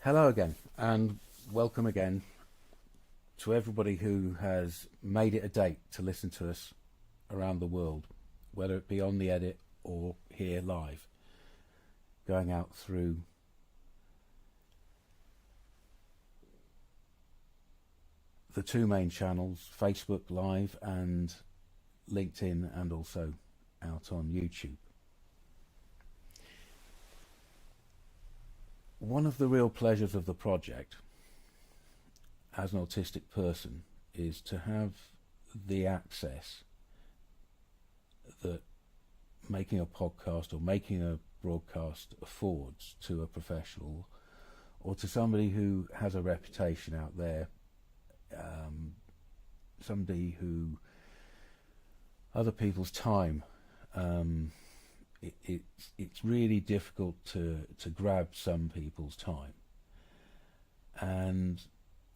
Hello again, and welcome again to everybody who has made it a date to listen to us around the world, whether it be on the edit or here live, going out through the two main channels, Facebook Live and LinkedIn, and also out on YouTube. One of the real pleasures of the project as an autistic person is to have the access that making a podcast or making a broadcast affords to a professional or to somebody who has a reputation out there, somebody who other people's time, it's really difficult to grab some people's time, and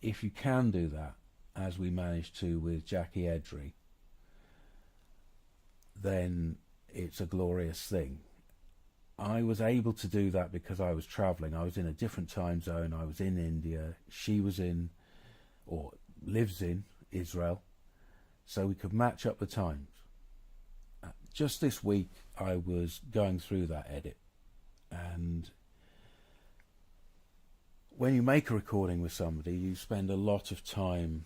if you can do that, as we managed to with Jackie Edry, then it's a glorious thing. I was able to do that because I was travelling. I was in a different time zone. I was in India. She was in, or lives in, Israel. So we could match up the times. Just this week, I was going through that edit. And when you make a recording with somebody, you spend a lot of time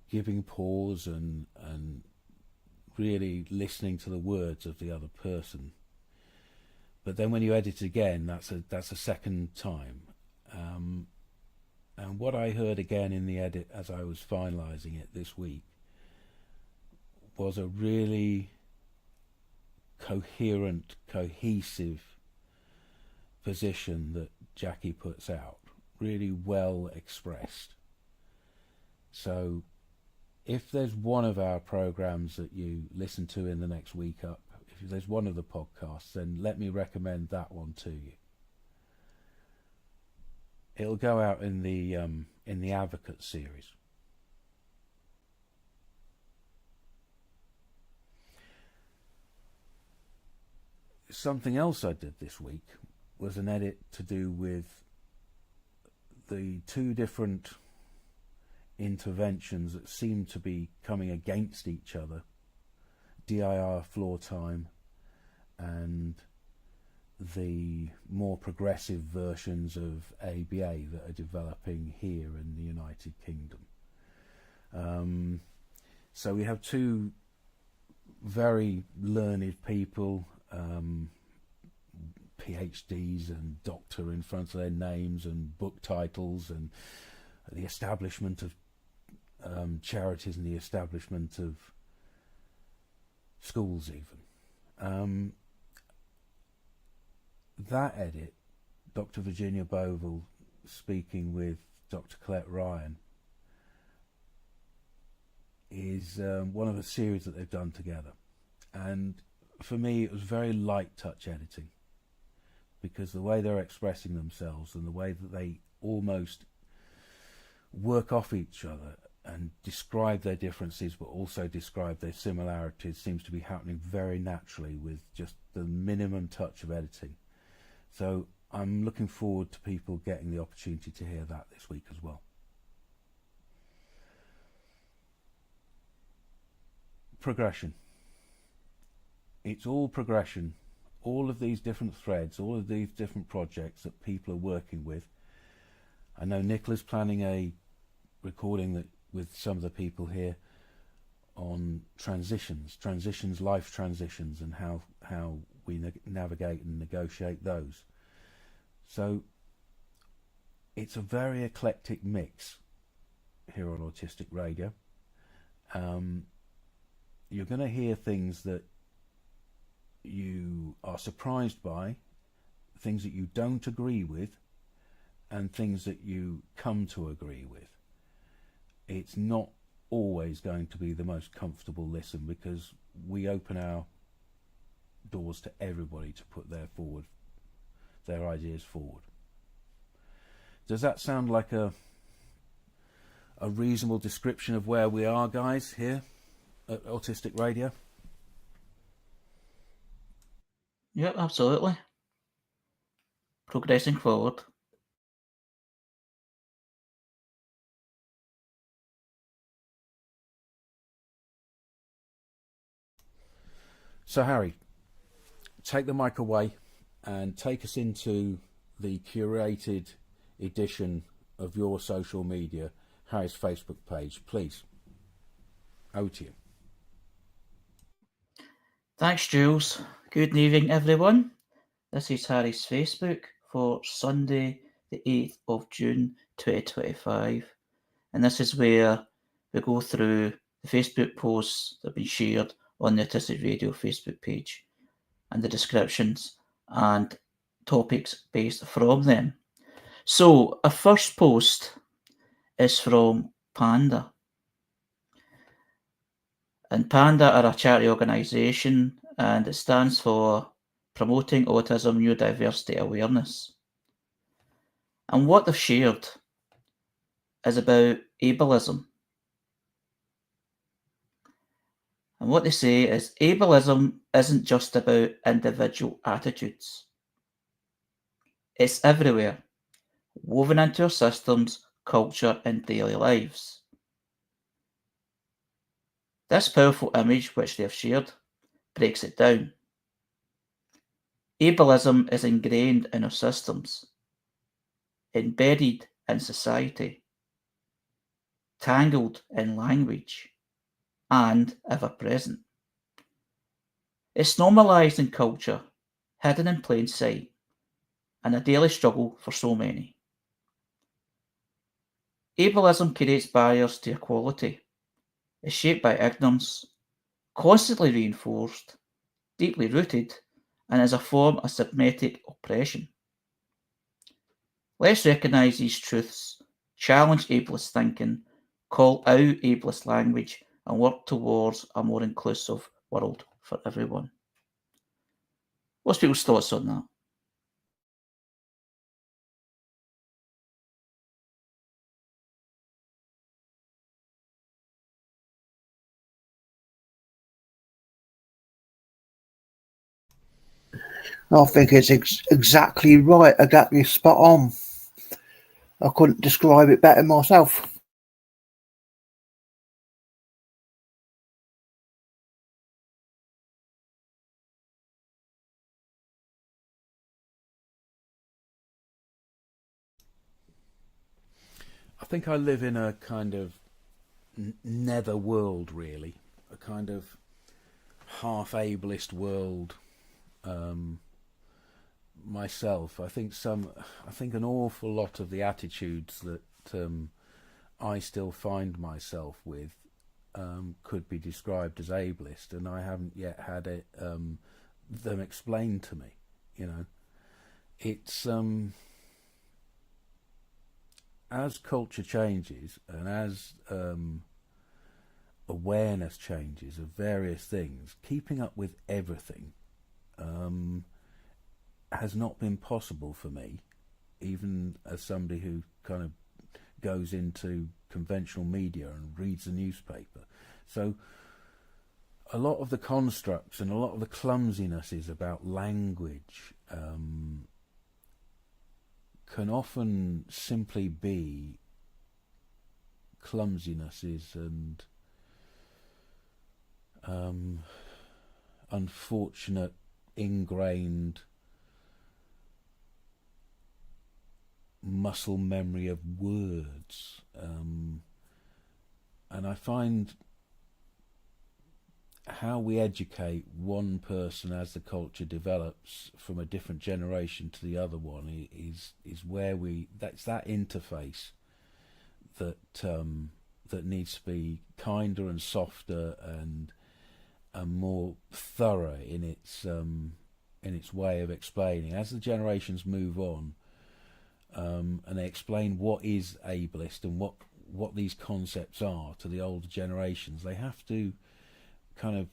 giving pause and really listening to the words of the other person. But then when you edit again, that's a second time. And what I heard again in the edit as I was finalising it this week was a really coherent, cohesive position that Jackie puts out, really well expressed. So if there's one of our programs that you listen to in the next week up, if there's one of the podcasts, then let me recommend that one to you. It'll go out in the Advocate series. Something else I did this week was an edit to do with the two different interventions that seem to be coming against each other, DIR floor time and the more progressive versions of ABA that are developing here in the United Kingdom. So we have two very learned people, PhDs and doctor in front of their names and book titles, and the establishment of charities and the establishment of schools even. That edit, Dr. Virginia Bovell speaking with Dr. Colette Ryan, is one of a series that they've done together. And for me, it was very light touch editing, because the way they're expressing themselves and the way that they almost work off each other and describe their differences but also describe their similarities seems to be happening very naturally with just the minimum touch of editing. So I'm looking forward to people getting the opportunity to hear that this week as well. Progression. It's all progression. All of these different threads, all of these different projects that people are working with. I know Nicola's planning a recording that with some of the people here on transitions, life transitions, and how we navigate and negotiate those. So it's a very eclectic mix here on Autistic Radio. You're going to hear things that you are surprised by, things that you don't agree with, and things that you come to agree with. It's not always going to be the most comfortable listen, because we open our doors to everybody to put their ideas forward. Does that sound like a reasonable description of where we are, guys, here at Autistic Radio? Yep, absolutely. progressing forward. So Harry, take the mic away and take us into the curated edition of your social media, Harry's Facebook page, please. Over to you. Thanks, Jules. Good evening, everyone. This is Harry's Facebook for Sunday, the 8th of June 2025. And this is where we go through the Facebook posts that have been shared on the Autistic Radio Facebook page and the descriptions and topics based from them. So, our first post is from Panda. And Panda are a charity organisation, and it stands for Promoting Autism Neurodiversity Awareness. And what they've shared is about ableism. And what they say is ableism isn't just about individual attitudes. It's everywhere, woven into our systems, culture, and daily lives. This powerful image, which they have shared, breaks it down. Ableism is ingrained in our systems, embedded in society, tangled in language, and ever present. It's normalised in culture, hidden in plain sight, and a daily struggle for so many. Ableism creates barriers to equality, is shaped by ignorance, constantly reinforced, deeply rooted, and is a form of systematic oppression. Let's recognise these truths, challenge ableist thinking, call out ableist language, and work towards a more inclusive world for everyone. What's people's thoughts on that? I think it's exactly right, exactly spot on. I couldn't describe it better myself. I think I live in a kind of nether world, really, a kind of half ableist world myself. I think an awful lot of the attitudes that I still find myself with could be described as ableist, and I haven't yet had them explained to me. You know, it's as culture changes and as awareness changes of various things, keeping up with everything has not been possible for me, even as somebody who kind of goes into conventional media and reads the newspaper. So a lot of the constructs and a lot of the clumsinesses about language can often simply be clumsinesses and unfortunate ingrained muscle memory of words, and I find how we educate one person as the culture develops from a different generation to the other one is where that's that interface that that needs to be kinder and softer and more thorough in its way of explaining. As the generations move on, and they explain what is ableist and what these concepts are to the older generations, they have to kind of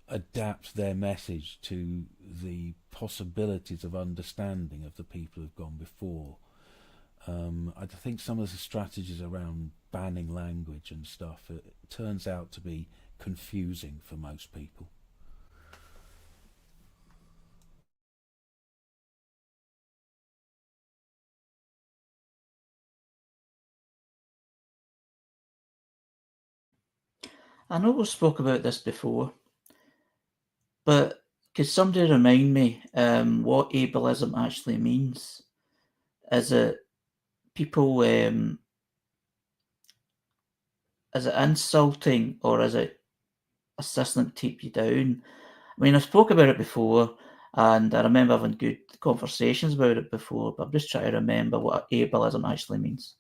adapt their message to the possibilities of understanding of the people who've gone before. I think some of the strategies around banning language and stuff, it turns out to be confusing for most people. I know we spoke about this before, but could somebody remind me what ableism actually means? Is it people, is it insulting, or is it a system to keep you down? I mean, I spoke about it before, and I remember having good conversations about it before, but I'm just trying to remember what ableism actually means.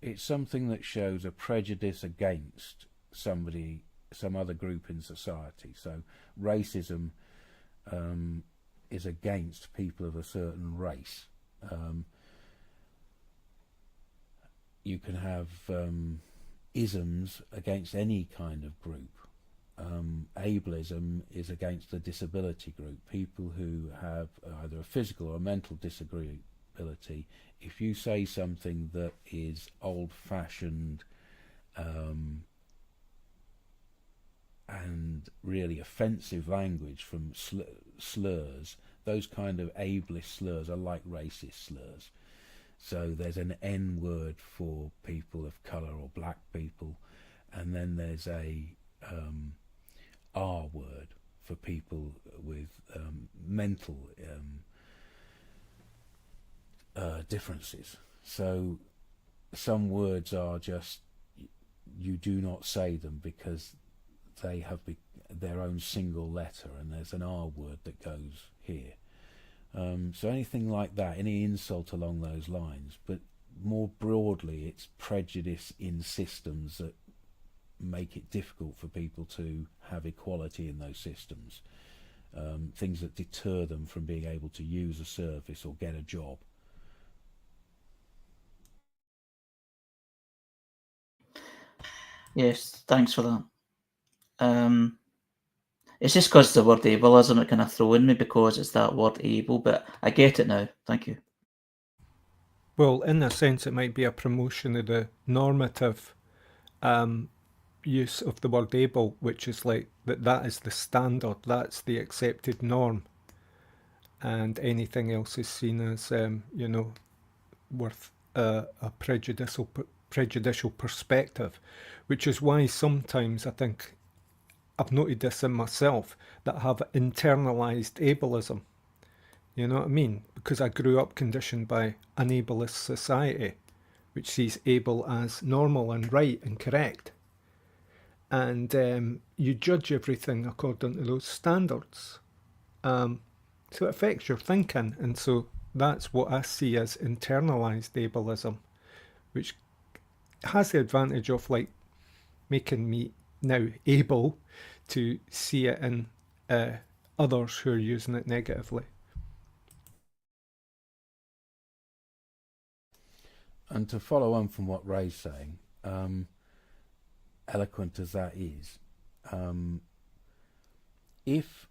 It's something that shows a prejudice against somebody, some other group in society. So racism is against people of a certain race. You can have isms against any kind of group. Ableism is against the disability group, people who have either a physical or a mental disability. If you say something that is old-fashioned and really offensive language from slurs, those kind of ableist slurs are like racist slurs. So there's an N word for people of colour or black people, and then there's a R word for people with mental differences. So some words are just, you do not say them because they have their own single letter, and there's an R word that goes here. So anything like that, any insult along those lines, but more broadly it's prejudice in systems that make it difficult for people to have equality in those systems, things that deter them from being able to use a service or get a job. Yes, thanks for that. It's just because the word ableism, it kind of throwing me because it's that word able, but I get it now. Thank you. Well, in a sense, it might be a promotion of the normative use of the word able, which is like that is the standard, that's the accepted norm, and anything else is seen as worth a prejudicial perspective, which is why sometimes I think I've noted this in myself that I have internalized ableism. You know what I mean? Because I grew up conditioned by an ableist society, which sees able as normal and right and correct. And you judge everything according to those standards. So it affects your thinking. And so that's what I see as internalized ableism, which has the advantage of like making me now able to see it in others who are using it negatively. And to follow on from what Ray's saying, eloquent as that is, if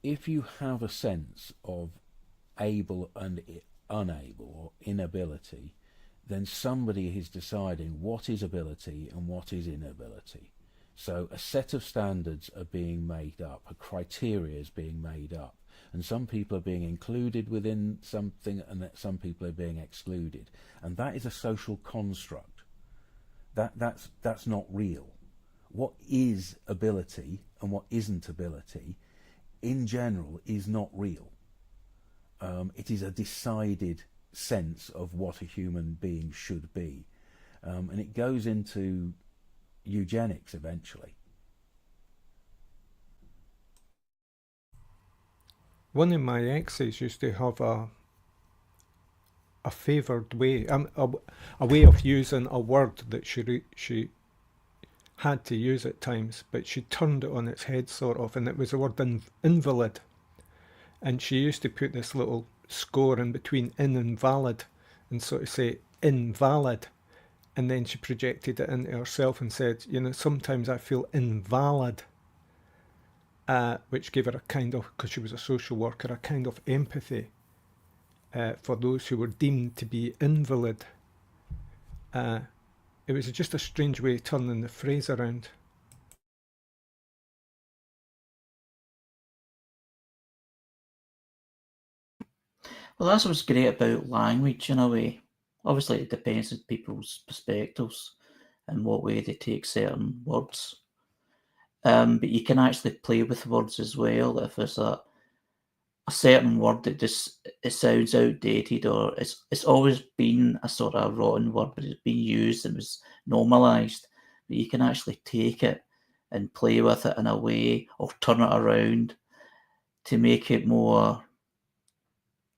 you have a sense of able and unable or inability, then somebody is deciding what is ability and what is inability. So a set of standards are being made up, a criteria is being made up, and some people are being included within something and some people are being excluded. And that is a social construct. That's not real. What is ability and what isn't ability, in general, is not real. It is a decided sense of what a human being should be. And it goes into eugenics eventually. One of my exes used to have a favoured way, a way of using a word that she had to use at times, but she turned it on its head sort of, and it was the word invalid. And she used to put this little score in between in and valid, and sort of say invalid. And then she projected it into herself and said, sometimes I feel invalid, which gave her a kind of, because she was a social worker, a kind of empathy for those who were deemed to be invalid. It was just a strange way of turning the phrase around. Well, that's what's great about language in a way. Obviously, it depends on people's perspectives and what way they take certain words. But you can actually play with words as well. If there's a certain word that just it sounds outdated, or it's always been a sort of rotten word, but it's been used and was normalised. But you can actually take it and play with it in a way, or turn it around to make it more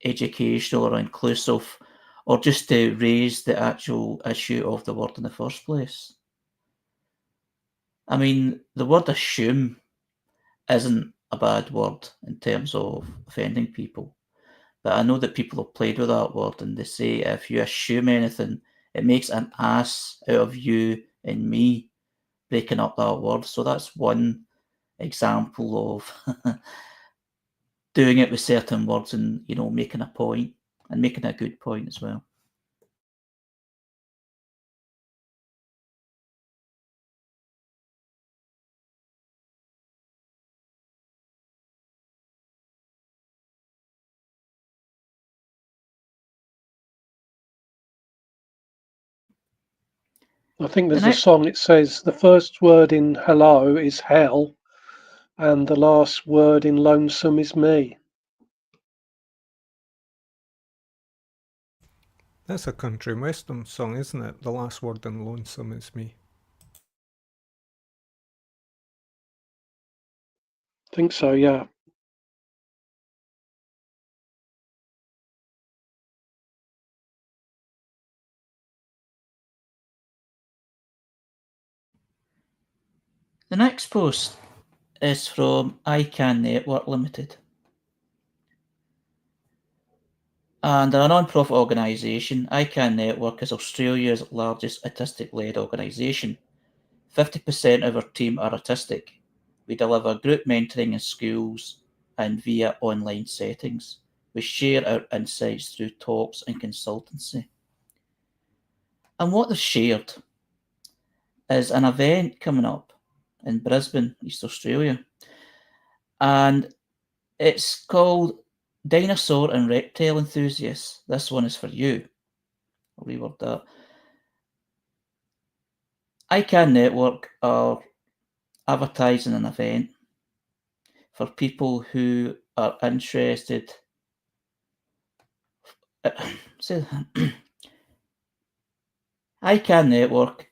educational or inclusive, or just to raise the actual issue of the word in the first place. I mean, the word assume isn't a bad word in terms of offending people, but I know that people have played with that word, and they say if you assume anything, it makes an ass out of you and me, breaking up that word. So that's one example of doing it with certain words and, you know, making a point, and making a good point as well. I think there's The a next, song, it says the first word in hello is hell, and the last word in lonesome is me. That's a country and western song, isn't it? The last word in lonesome is me. I think so, yeah. the next post is from ICANN Network Limited. And they're a non-profit organisation. ICANN Network is Australia's largest autistic-led organisation. 50% of our team are autistic. We deliver group mentoring in schools and via online settings. We share our insights through talks and consultancy. And what they've shared is an event coming up in Brisbane, East Australia. And it's called Dinosaur and Reptile Enthusiasts. This one is for you. I'll reword that. ICANN Network are advertising an event for people who are interested. ICANN Network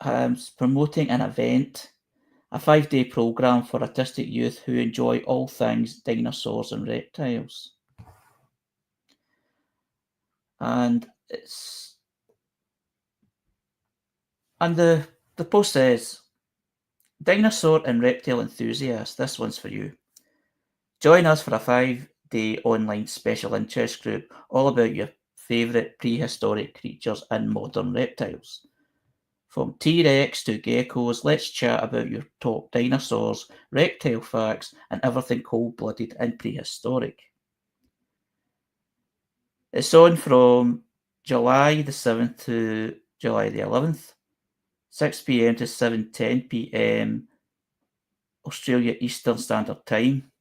is promoting an event, a 5-day program for autistic youth who enjoy all things dinosaurs and reptiles. And the post says, Dinosaur and reptile enthusiast, this one's for you. Join us for a 5-day online special interest group all about your favourite prehistoric creatures and modern reptiles. From T-Rex to geckos, let's chat about your top dinosaurs, reptile facts, and everything cold-blooded and prehistoric. It's on from July the 7th to July the 11th, 6 p.m. to 7:10 p.m. Australia Eastern Standard Time,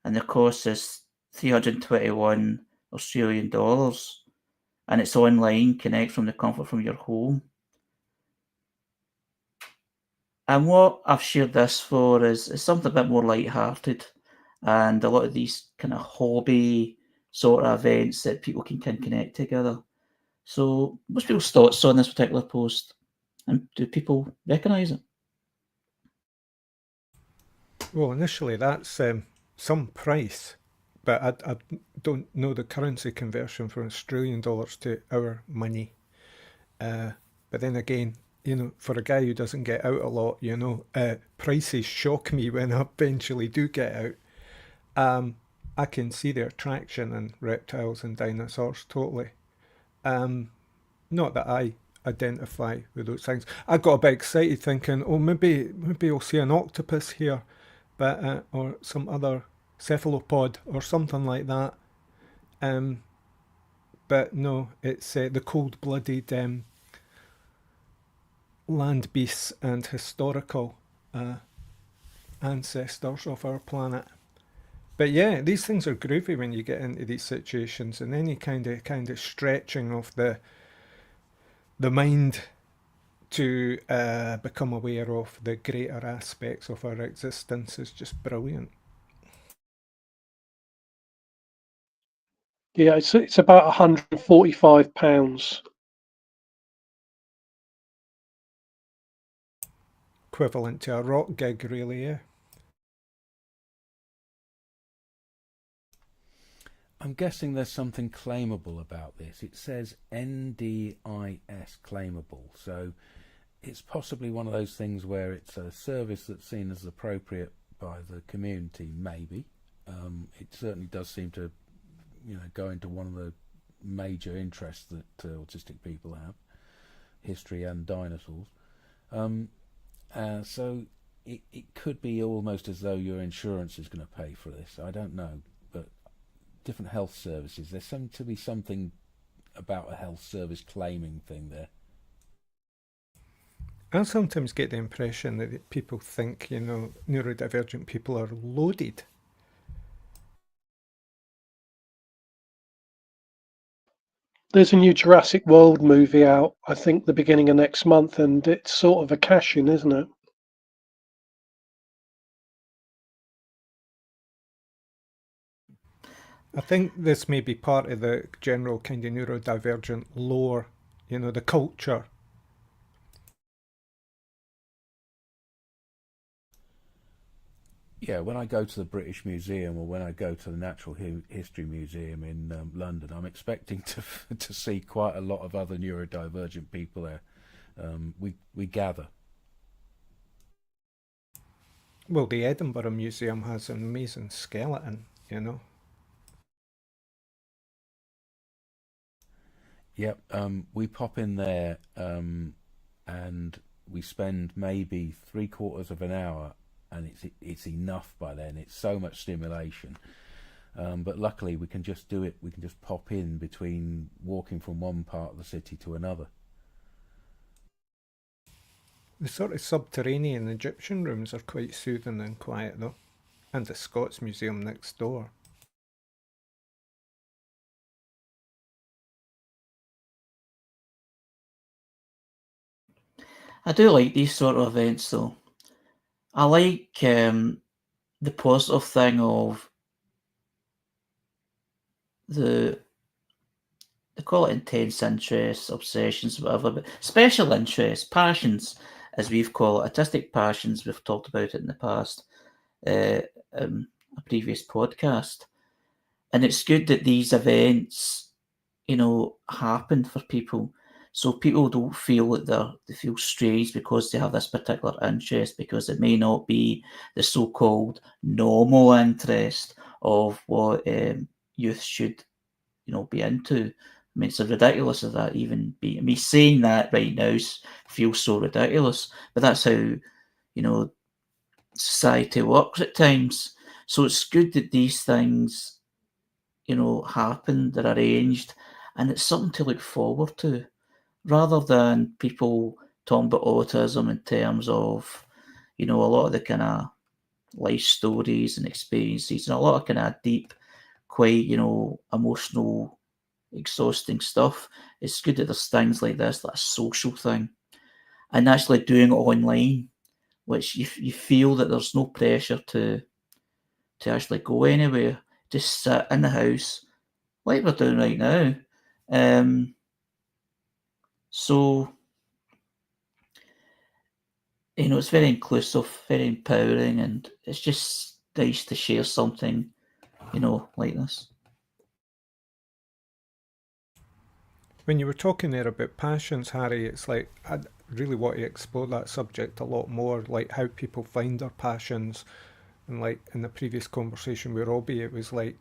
and the cost is $321 Australian dollars, and it's online. Connect from the comfort from your home. And what I've shared this for is something a bit more light-hearted, and a lot of these kind of hobby sort of events that people can connect together. So what's people's thoughts on this particular post, and do people recognise it? Well, initially that's some price, but I don't know the currency conversion from Australian dollars to our money. But then again, you know, for a guy who doesn't get out a lot, you know, prices shock me when I eventually do get out. I can see the attraction in reptiles and dinosaurs totally. Not that I identify with those things. I got a bit excited thinking, oh, maybe I'll see an octopus here, but or some other cephalopod or something like that. But no, it's the cold-blooded land beasts and historical ancestors of our planet. But yeah, these things are groovy when you get into these situations, and any kind of stretching of the the mind to become aware of the greater aspects of our existence is just brilliant. Yeah, it's about £145. Equivalent to a rock gig, really, yeah. I'm guessing there's something claimable about this. It says NDIS claimable, so it's possibly one of those things where it's a service that's seen as appropriate by the community, maybe. It certainly does seem to, go into one of the major interests that autistic people have, history and dinosaurs. So it could be almost as though your insurance is going to pay for this. I don't know, but different health services, there seems to be something about a health service claiming thing there. I sometimes get the impression that people think, neurodivergent people are loaded. There's a new Jurassic World movie out, I think, the beginning of next month, and it's sort of a cash-in, isn't it? I think this may be part of the general kind of neurodivergent lore, the culture. Yeah, when I go to the British Museum or when I go to the Natural History Museum in London, I'm expecting to see quite a lot of other neurodivergent people there. We gather. Well, the Edinburgh Museum has an amazing skeleton, Yep, we pop in there and we spend maybe 3/4 of an hour, and it's enough by then. It's so much stimulation. But luckily we can just do it. We can just pop in between walking from one part of the city to another. The sort of subterranean Egyptian rooms are quite soothing and quiet, though. And the Scots Museum next door. I do like these sort of events, though. I like the positive thing of they call it intense interests, obsessions, whatever, but special interests, passions, as we've called it, autistic passions. We've talked about it in the past, a previous podcast, and it's good that these events, happen for people, so people don't feel that they feel strange because they have this particular interest, because it may not be the so-called normal interest of what youth should, be into. I mean, it's ridiculous of that even be. Me saying that right now feels so ridiculous, but that's how, society works at times. So it's good that these things, happen, they're arranged, and it's something to look forward to, rather than people talking about autism in terms of, a lot of the kind of life stories and experiences, and a lot of kind of deep, quite, emotional, exhausting stuff. It's good that there's things like this, that social thing, and actually doing it online, which you feel that there's no pressure to actually go anywhere, just sit in the house like we're doing right now. So, it's very inclusive, very empowering, and it's just nice to share something, like this. When you were talking there about passions, Harry, it's like I really want to explore that subject a lot more, like how people find their passions. And like in the previous conversation with Robbie, it was like,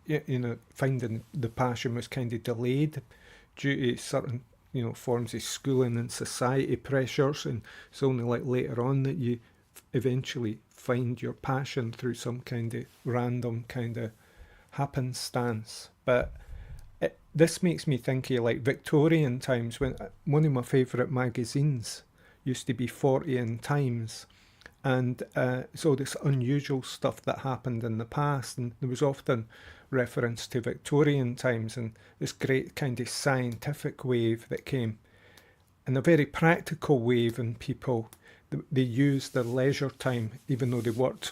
finding the passion was kind of delayed due to certain, forms of schooling and society pressures. And it's only like later on that you eventually find your passion through some kind of random kind of happenstance. But this makes me think of like Victorian times, when one of my favourite magazines used to be 40 in Times. And so this unusual stuff that happened in the past, and there was often reference to Victorian times and this great kind of scientific wave that came. in a very practical way. Even people, they use their leisure time, even though they worked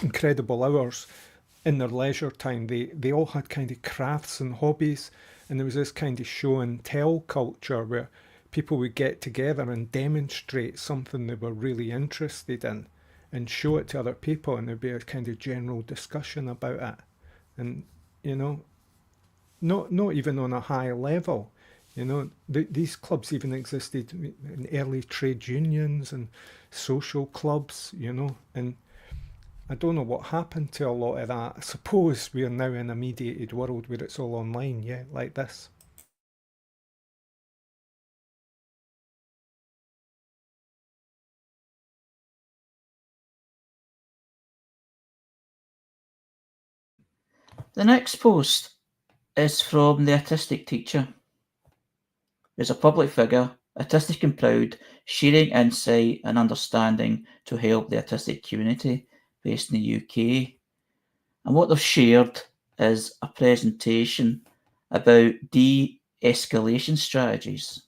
incredible hours in their leisure time. They all had kind of crafts and hobbies, and there was this kind of show and tell culture where people would get together and demonstrate something they were really interested in and show it to other people, and there'd be a kind of general discussion about it. And, you know, not even on a high level. You know, these clubs even existed in early trade unions and social clubs, you know, and I don't know what happened to a lot of that. I suppose we are now in a mediated world where it's all online, yeah, like this. The next post is from the autistic teacher. As a public figure, autistic and proud, sharing insight and understanding to help the autistic community based in the UK. And what they've shared is a presentation about de-escalation strategies.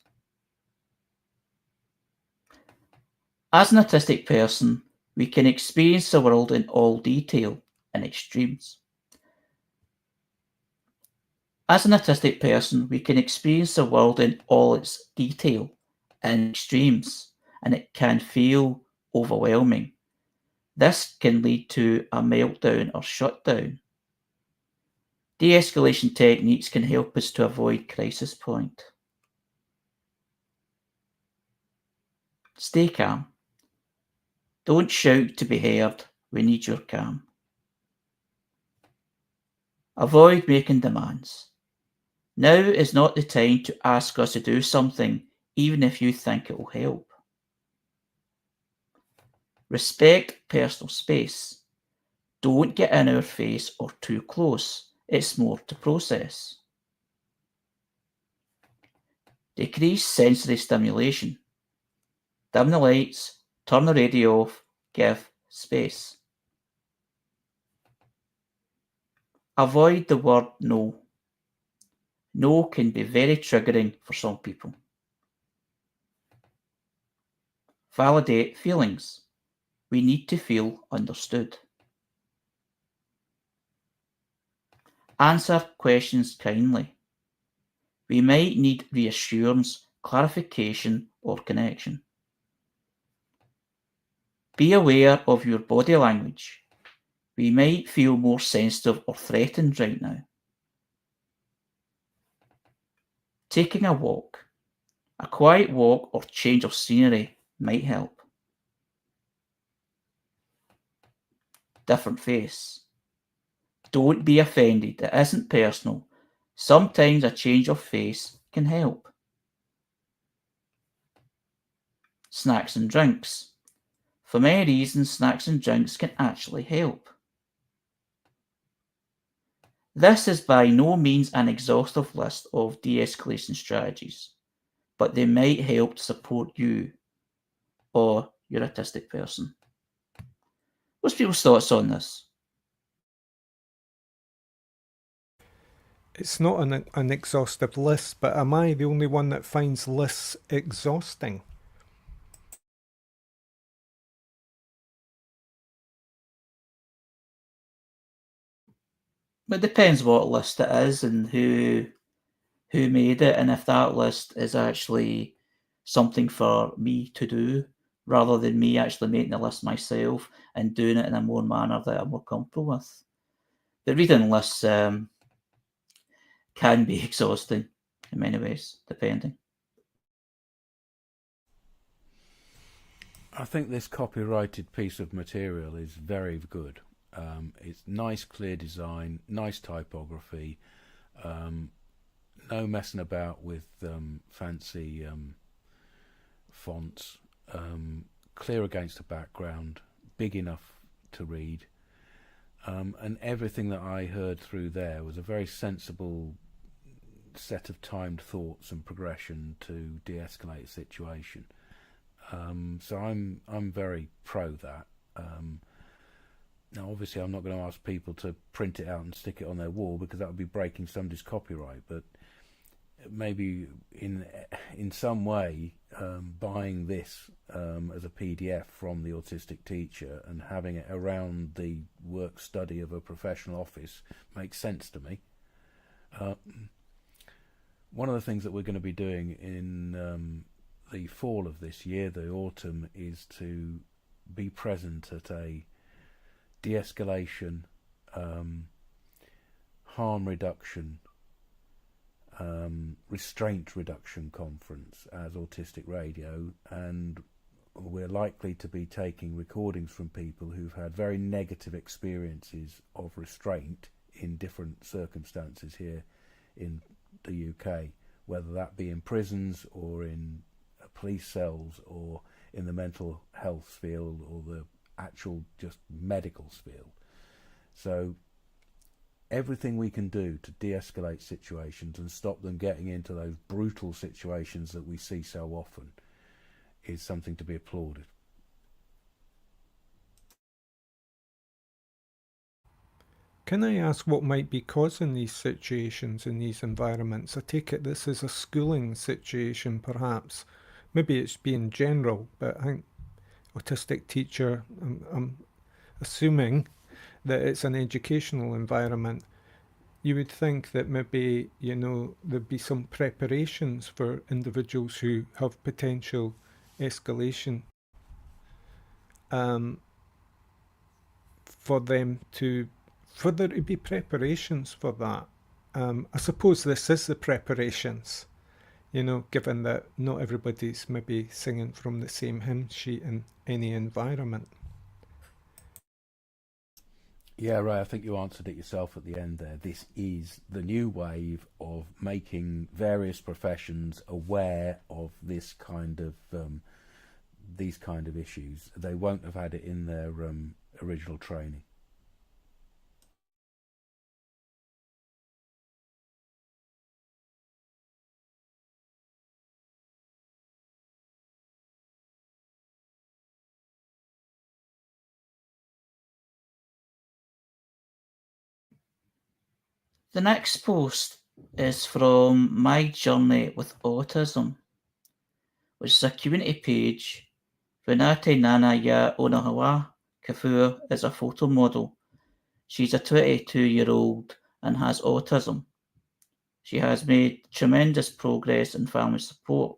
As an autistic person, we can experience the world in all detail and extremes. As an autistic person, we can experience the world in all its detail and extremes, and it can feel overwhelming. This can lead to a meltdown or shutdown. De-escalation techniques can help us to avoid crisis point. Stay calm. Don't shout to be heard. We need your calm. Avoid making demands. Now is not the time to ask us to do something, even if you think it will help. Respect personal space. Don't get in our face or too close. It's more to process. Decrease sensory stimulation. Dim the lights, turn the radio off, give space. Avoid the word no. No can be very triggering for some people. Validate feelings. We need to feel understood. Answer questions kindly. We might need reassurance, clarification, or connection. Be aware of your body language. We might feel more sensitive or threatened right now. Taking a walk. A quiet walk or change of scenery might help. Different face. Don't be offended. It isn't personal. Sometimes a change of face can help. Snacks and drinks. For many reasons, snacks and drinks can actually help. This is by no means an exhaustive list of de-escalation strategies, but they might help to support you or your autistic person. What's people's thoughts on this? It's not an exhaustive list, but am I the only one that finds lists exhausting? It depends what list it is and who made it, and if that list is actually something for me to do, rather than me actually making the list myself and doing it in a more manner that I'm more comfortable with. The reading lists can be exhausting in many ways, depending. I think this copyrighted piece of material is very good. It's nice, clear design, nice typography, no messing about with fancy fonts, clear against the background, big enough to read, and everything that I heard through there was a very sensible set of timed thoughts and progression to de-escalate a situation. So I'm very pro that. Now, obviously, I'm not going to ask people to print it out and stick it on their wall because that would be breaking somebody's copyright. But maybe in some way buying this as a PDF from the autistic teacher and having it around the work study of a professional office makes sense to me. One of the things that we're going to be doing in the fall of this year, the autumn, is to be present at a de-escalation, harm reduction, restraint reduction conference as Autistic Radio, and we're likely to be taking recordings from people who've had very negative experiences of restraint in different circumstances here in the UK, whether that be in prisons or in police cells or in the mental health field or the actual just medical field. So everything we can do to de-escalate situations and stop them getting into those brutal situations that we see so often is something to be applauded. Can I ask what might be causing these situations in these environments? I take it this is a schooling situation, perhaps. Maybe it's being general, but I think autistic teacher, I'm assuming that it's an educational environment. You would think that maybe, there'd be some preparations for individuals who have potential escalation for there to be preparations for that. I suppose this is the preparations, given that not everybody's maybe singing from the same hymn sheet in any environment. Yeah, Ray, I think you answered it yourself at the end there. This is the new wave of making various professions aware of this kind of these kind of issues. They won't have had it in their original training. The next post is from My Journey with Autism, which is a community page. Renate Nana Ya Onahawa Kafur is a photo model. She's a 22-year-old and has autism. She has made tremendous progress in family support.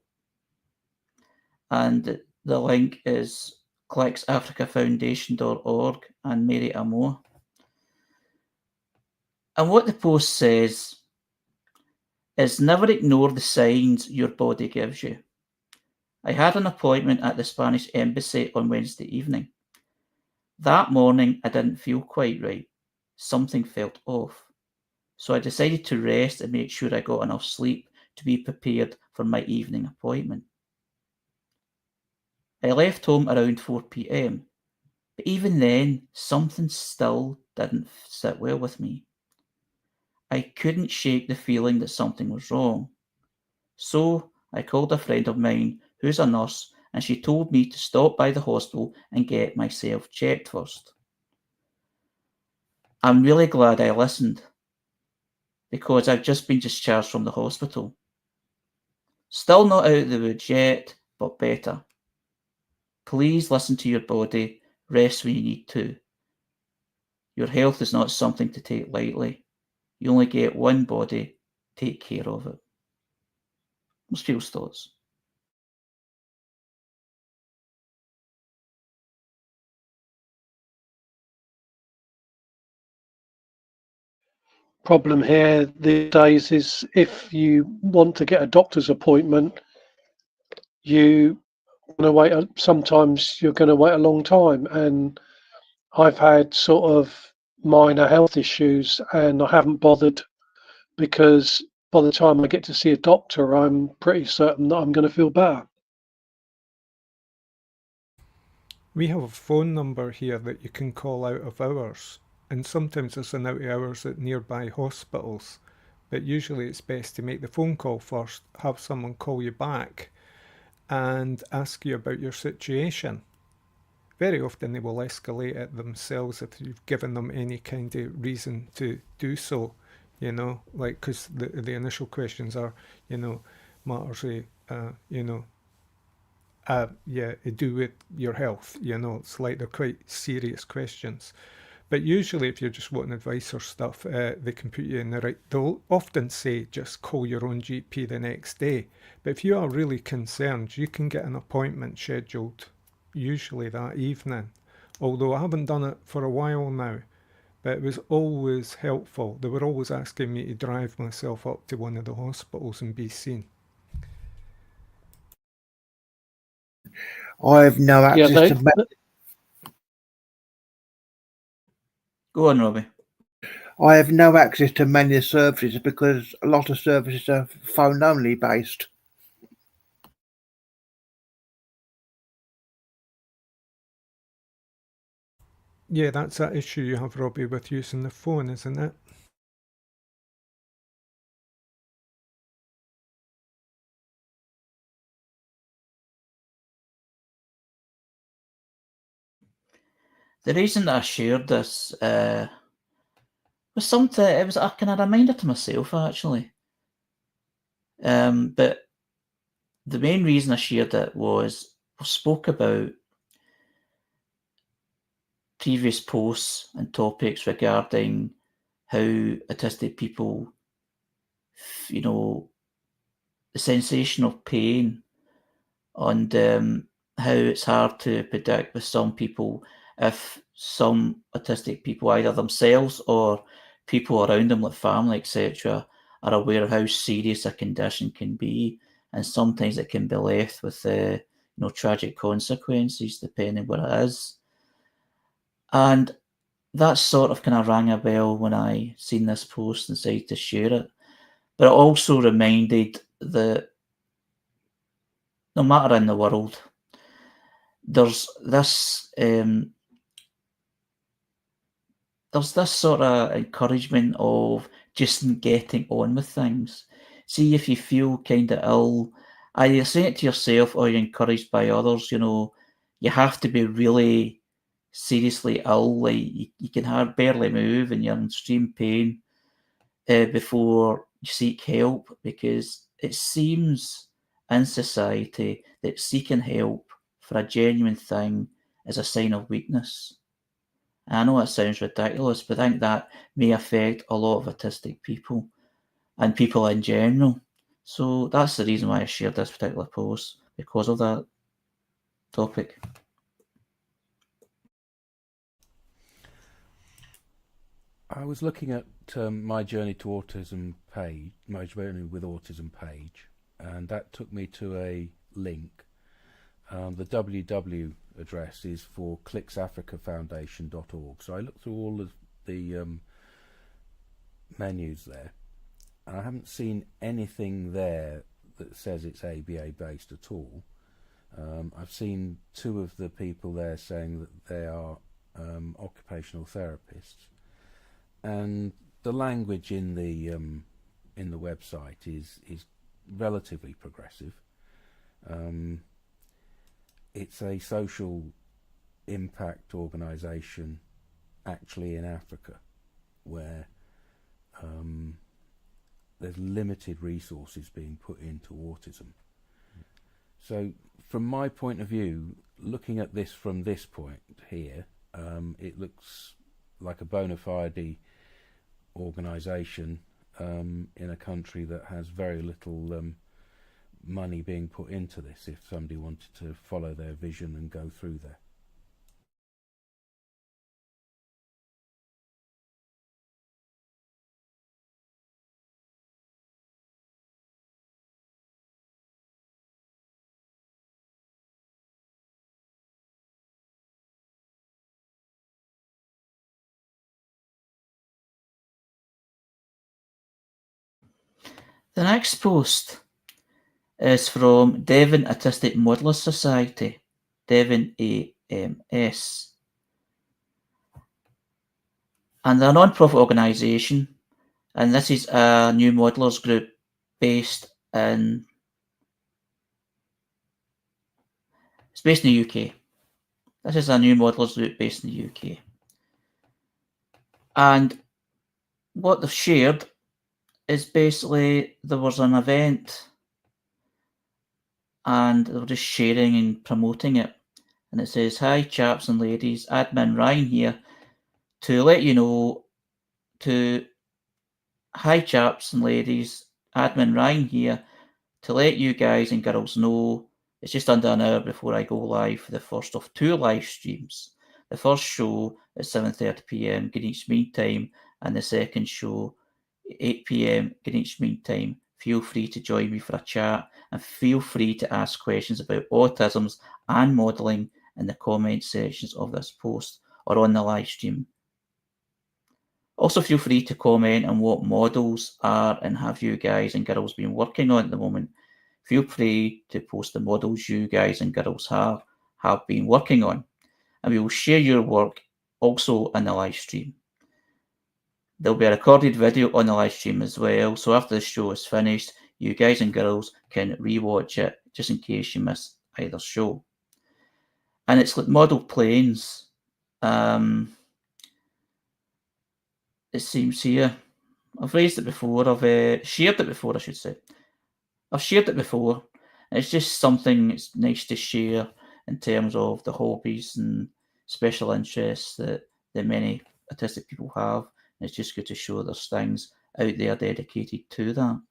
And the link is clicksafricafoundation.org and Mary Amore. And what the post says is never ignore the signs your body gives you. I had an appointment at the Spanish embassy on Wednesday evening. That morning I didn't feel quite right. Something felt off. So I decided to rest and make sure I got enough sleep to be prepared for my evening appointment. I left home around 4 p.m, but even then something still didn't sit well with me. I couldn't shake the feeling that something was wrong. So I called a friend of mine who's a nurse, and she told me to stop by the hospital and get myself checked first. I'm really glad I listened, because I've just been discharged from the hospital. Still not out of the woods yet, but better. Please listen to your body, rest when you need to. Your health is not something to take lightly. You only get one body, take care of it. What's Jules' thoughts? Problem here these days is if you want to get a doctor's appointment, sometimes you're going to wait a long time. And I've had sort of minor health issues and I haven't bothered because by the time I get to see a doctor, I'm pretty certain that I'm going to feel better. We have a phone number here that you can call out of hours, and sometimes there's an out of hours at nearby hospitals, but usually it's best to make the phone call first, have someone call you back and ask you about your situation. Very often they will escalate it themselves if you've given them any kind of reason to do so. you know, like, because the initial questions are, you know, matters of, you know, yeah, to do with your health, you know, it's like they're quite serious questions. But usually if you're just wanting advice or stuff, they can put you in the right, they'll often say just call your own GP the next day. But if you are really concerned, you can get an appointment scheduled, usually that evening. Although I haven't done it for a while now, but it was always helpful. They were always asking me to drive myself up to one of the hospitals and be seen. I have no Yeah, access to Go on, Robbie. I have no access to many services because a lot of services are phone only based. Yeah, that's that issue you have, Robbie, with using the phone, isn't it? The reason that I shared this was something, it was a kind of reminder to myself, actually. But the main reason I shared it was we spoke about previous posts and topics regarding how autistic people, you know, the sensation of pain and how it's hard to predict with some people if some autistic people, either themselves or people around them, like family, etc., are aware of how serious a condition can be, and sometimes it can be left with tragic consequences depending what it is. And that sort of kind of rang a bell when I seen this post and decided to share it. But it also reminded that no matter in the world, there's this sort of encouragement of just getting on with things. See, if you feel kind of ill, either say it to yourself or you're encouraged by others, you know, you have to be really seriously ill, like you can barely move and you're in extreme pain before you seek help, because it seems in society that seeking help for a genuine thing is a sign of weakness. I know it sounds ridiculous, but I think that may affect a lot of autistic people and people in general. So that's the reason why I shared this particular post, because of that topic. I was looking at my journey to autism page, my journey with autism page, and that took me to a link. The www address is for clicksafricafoundation.org. So I looked through all of the menus there, and I haven't seen anything there that says it's ABA based at all. I've seen two of the people there saying that they are occupational therapists, and the language in the website is relatively progressive. It's a social impact organisation, actually in Africa, where there's limited resources being put into autism. So from my point of view, looking at this from this point here, it looks like a bona fide organisation in a country that has very little money being put into this, if somebody wanted to follow their vision and go through there. The next post is from Devon Autistic Modelers Society, Devon AMS. And they're a non-profit organisation, and this is a new modelers group based in the UK. This is a new modelers group based in the UK. And what they've shared is basically there was an event and they were just sharing and promoting it. And it says, "Hi, chaps and ladies, admin Ryan here to let you know Hi, chaps and ladies, admin Ryan here to let you guys and girls know it's just under an hour before I go live for the first of 2 live streams. The first show at 7:30 p.m. Greenwich Mean Time, and the second show 8 p.m. Greenwich Mean Time. Feel free to join me for a chat and feel free to ask questions about autisms and modelling in the comment sections of this post or on the live stream. Also, feel free to comment on what models are and have you guys and girls been working on at the moment. Feel free to post the models you guys and girls have been working on, and we will share your work also in the live stream. There'll be a recorded video on the live stream as well, so after the show is finished, you guys and girls can rewatch it just in case you miss either show. And it's like model planes. It seems here. I've raised it before. I've shared it before, I should say. I've shared it before. It's just something it's nice to share in terms of the hobbies and special interests that many autistic people have. And it's just good to show there's things out there dedicated to that.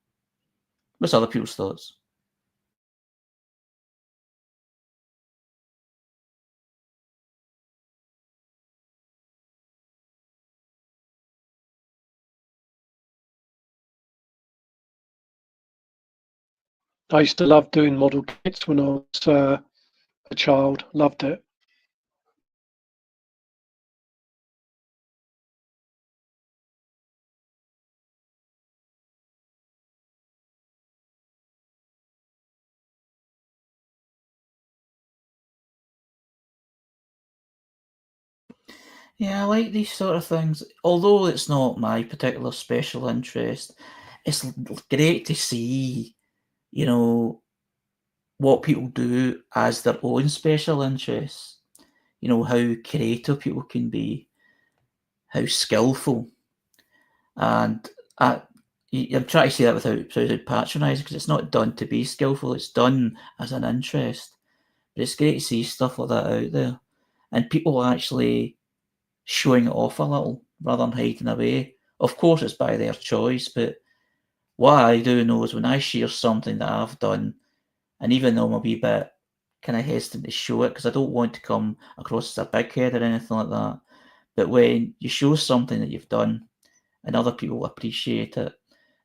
What's other people's thoughts? I used to love doing model kits when I was a child. Loved it. Yeah, I like these sort of things. Although it's not my particular special interest, it's great to see, you know, what people do as their own special interests. You know, how creative people can be, how skillful. And I'm trying to say that without sounding patronising, because it's not done to be skillful, it's done as an interest. But it's great to see stuff like that out there. And people actually showing it off a little rather than hiding away. Of course, it's by their choice, but what I do know is when I share something that I've done, and even though I'm a wee bit kind of hesitant to show it because I don't want to come across as a big head or anything like that, but when you show something that you've done and other people appreciate it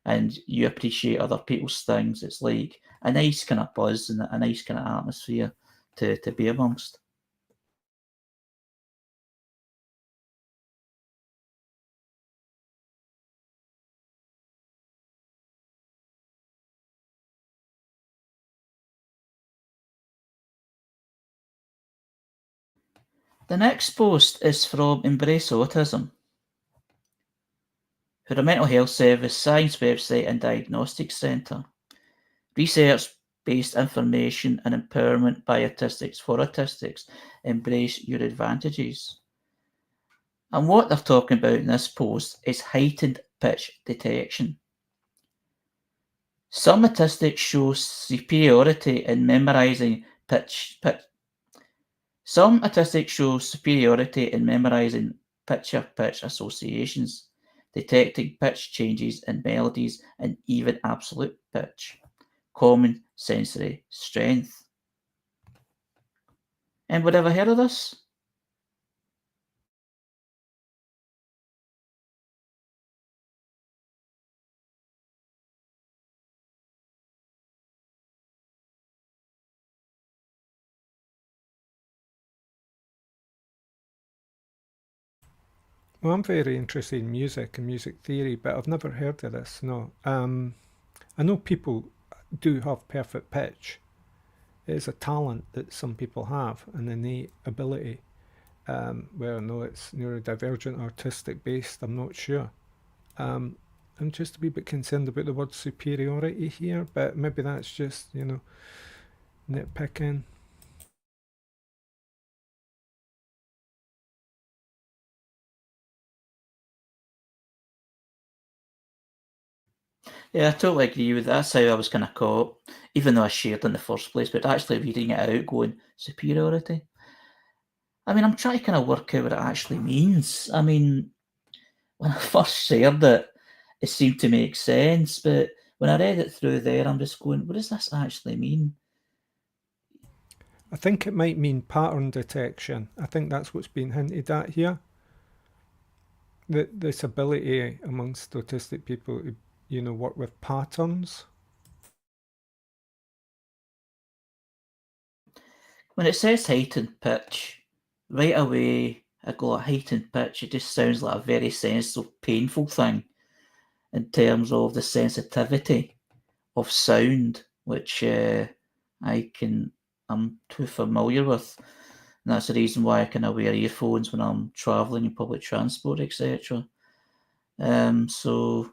and you appreciate other people's things, it's like a nice kind of buzz and a nice kind of atmosphere to be amongst. The next post is from Embrace Autism, who are a mental health service, science website and diagnostics centre. Research-based information and empowerment by autistics for autistics. Embrace your advantages. And what they're talking about in this post is heightened pitch detection. Some autistics show superiority in memorizing Some autistics show superiority in memorizing picture-pitch associations, detecting pitch changes in melodies, and even absolute pitch. Common sensory strength. Anybody ever heard of this? Well, I'm very interested in music and music theory, but I've never heard of this, no. I know people do have perfect pitch. It is a talent that some people have, an innate ability. Well, no, it's neurodivergent, artistic based, I'm not sure. I'm just a wee bit concerned about the word superiority here, but maybe that's just, nitpicking. Yeah, I totally agree with that. That's how I was kind of caught, even though I shared in the first place, but actually reading it out, going, superiority. I mean, I'm trying to kind of work out what it actually means. I mean, when I first shared it, it seemed to make sense, but when I read it through there, I'm just going, what does this actually mean? I think it might mean pattern detection. I think that's what's been hinted at here. This ability amongst autistic people to, work with patterns. When it says heightened pitch, right away I go, heightened pitch, it just sounds like a very sensitive, painful thing in terms of the sensitivity of sound, which I'm too familiar with. And that's the reason why I kind of wear earphones when I'm travelling in public transport, etc. So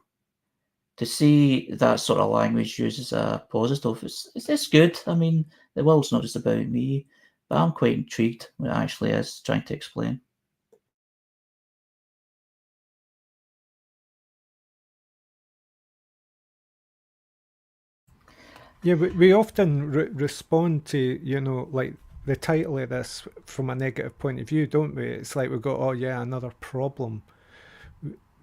to see that sort of language used as a positive, it's good. I mean, the world's not just about me, but I'm quite intrigued what it actually is trying to explain. Yeah, we often respond to, like the title of this from a negative point of view, don't we? It's like we go, oh yeah, another problem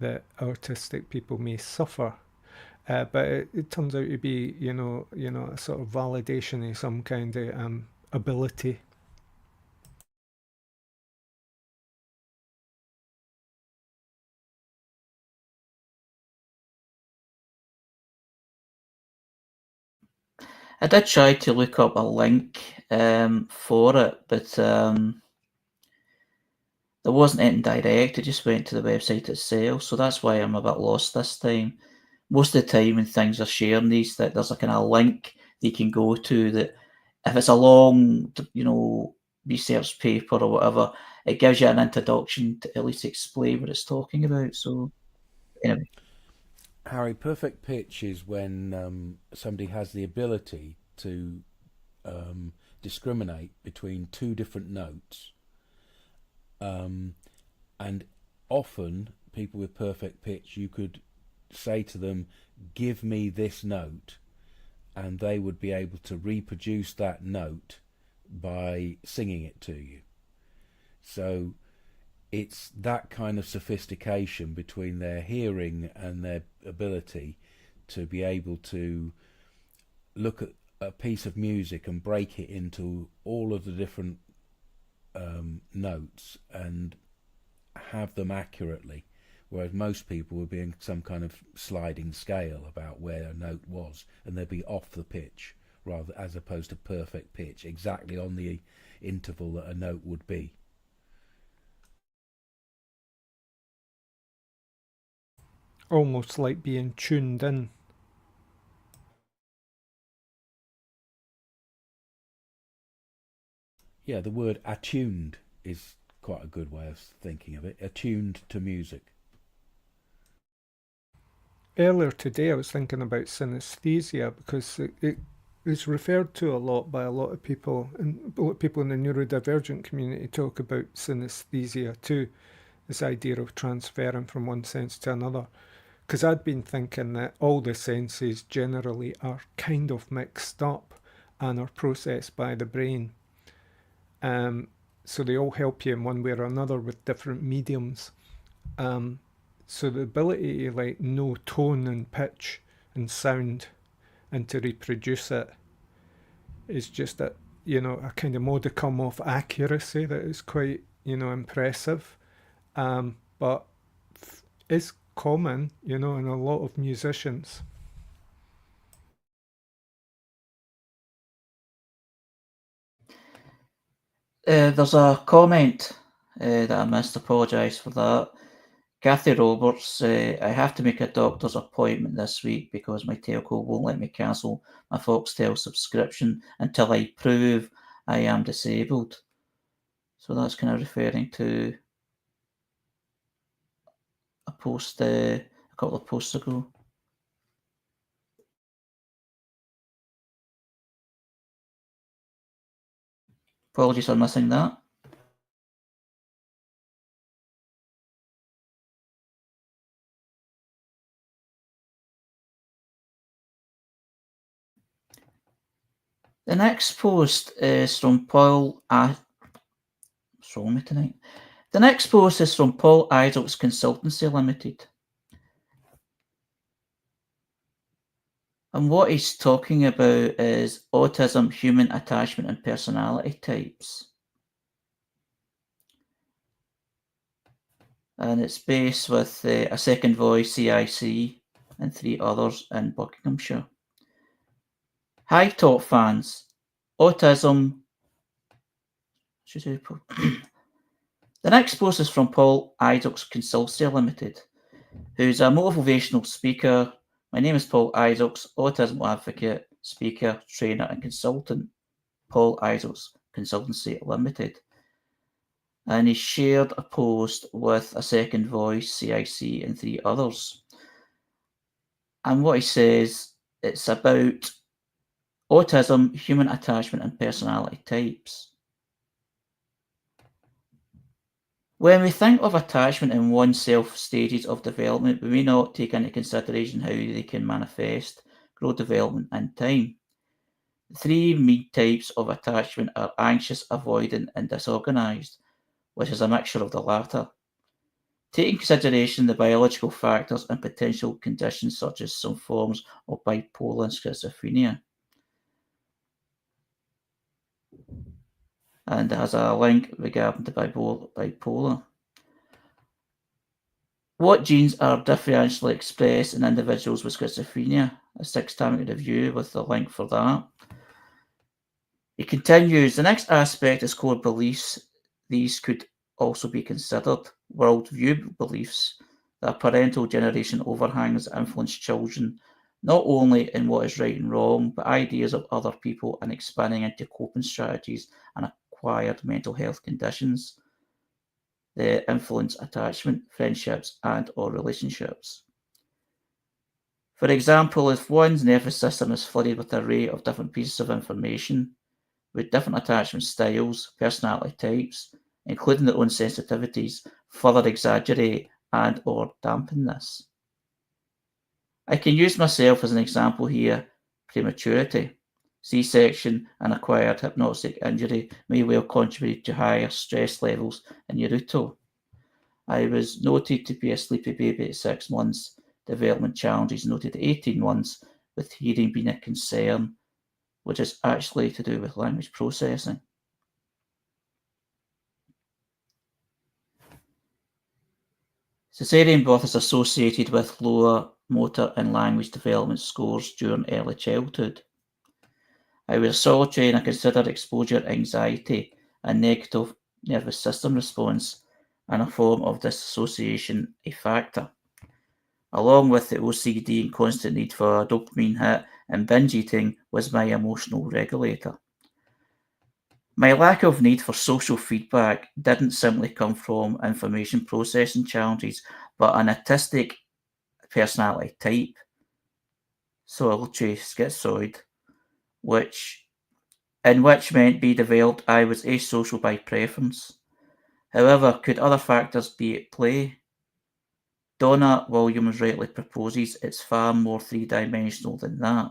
that autistic people may suffer. But it turns out to be, a sort of validation of some kind of ability. I did try to look up a link for it, but there wasn't anything direct. It just went to the website itself, so that's why I'm a bit lost this time. Most of the time when things are sharing these, that there's a kind of link that you can go to that if it's a long, research paper or whatever, it gives you an introduction to at least explain what it's talking about. So anyway. Harry, perfect pitch is when somebody has the ability to discriminate between two different notes. And often, people with perfect pitch, you could say to them, give me this note, and they would be able to reproduce that note by singing it to you. So it's that kind of sophistication between their hearing and their ability to be able to look at a piece of music and break it into all of the different notes and have them accurately, whereas most people would be in some kind of sliding scale about where a note was, and they'd be off the pitch rather as opposed to perfect pitch, exactly on the interval that a note would be. Almost like being tuned in. Yeah, the word attuned is quite a good way of thinking of it. Attuned to music. Earlier today I was thinking about synesthesia because it is referred to a lot by a lot of people, and a lot of people in the neurodivergent community talk about synesthesia too, this idea of transferring from one sense to another. Because I'd been thinking that all the senses generally are kind of mixed up and are processed by the brain. So they all help you in one way or another with different mediums. So the ability to like know tone and pitch and sound and to reproduce it is just a kind of modicum of accuracy that is quite impressive, but is common in a lot of musicians. There's a comment that I missed. Apologise for that. Kathy Roberts, I have to make a doctor's appointment this week because my telco won't let me cancel my Foxtel subscription until I prove I am disabled. So that's kind of referring to a post a couple of posts ago. Apologies for missing that. The next post is from Paul. What's wrong with me tonight? The next post is from Paul Idol's Consultancy Limited. And what he's talking about is autism, human attachment, and personality types. And it's based with a second voice, CIC, and 3 others in Buckinghamshire. Hi, top fans. Autism. The next post is from Paul Idol's Consultancy Limited, who's a motivational speaker. My name is Paul Idol's, autism advocate, speaker, trainer, and consultant. Paul Idol's Consultancy Limited. And he shared a post with a second voice, CIC, and 3 others. And what he says, it's about autism, human attachment, and personality types. When we think of attachment in oneself stages of development, we may not take into consideration how they can manifest, grow, development, and time. The 3 main types of attachment are anxious, avoidant, and disorganised, which is a mixture of the latter. Take into consideration the biological factors and potential conditions such as some forms of bipolar and schizophrenia. And it has a link regarding the bipolar. What genes are differentially expressed in individuals with schizophrenia? A 6-time review with the link for that. It continues, the next aspect is core beliefs. These could also be considered. Worldview beliefs that parental generation overhangs influence children, not only in what is right and wrong, but ideas of other people and expanding into coping strategies and acquired mental health conditions. They influence attachment, friendships, and or relationships. For example, if one's nervous system is flooded with an array of different pieces of information, with different attachment styles, personality types, including their own sensitivities, further exaggerate and or dampen this. I can use myself as an example here. Prematurity, C-section, and acquired hypnotic injury may well contribute to higher stress levels in Naruto. I was noted to be a sleepy baby at 6 months, development challenges noted at 18 months, with hearing being a concern, which is actually to do with language processing. Caesarean birth is associated with lower motor and language development scores during early childhood. I was solitary and I considered exposure anxiety a negative nervous system response and a form of dissociation a factor. Along with the OCD and constant need for a dopamine hit and binge eating was my emotional regulator. My lack of need for social feedback didn't simply come from information processing challenges, but an autistic personality type, solitary schizoid, which meant be developed I was asocial by preference. However, could other factors be at play? Donna Williams rightly proposes it's far more three-dimensional than that.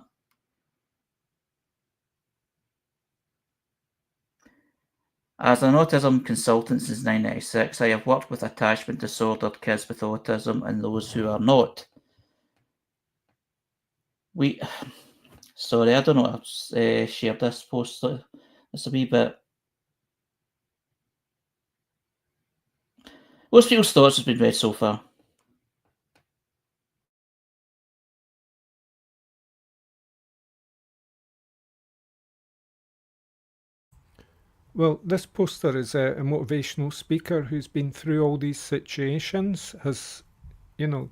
As an autism consultant since 1996, I have worked with attachment disordered kids with autism and those who are not. Sorry, I don't know if I've shared this post. It's a wee bit. Most people's thoughts have been read so far. Well, this poster is a motivational speaker who's been through all these situations, has,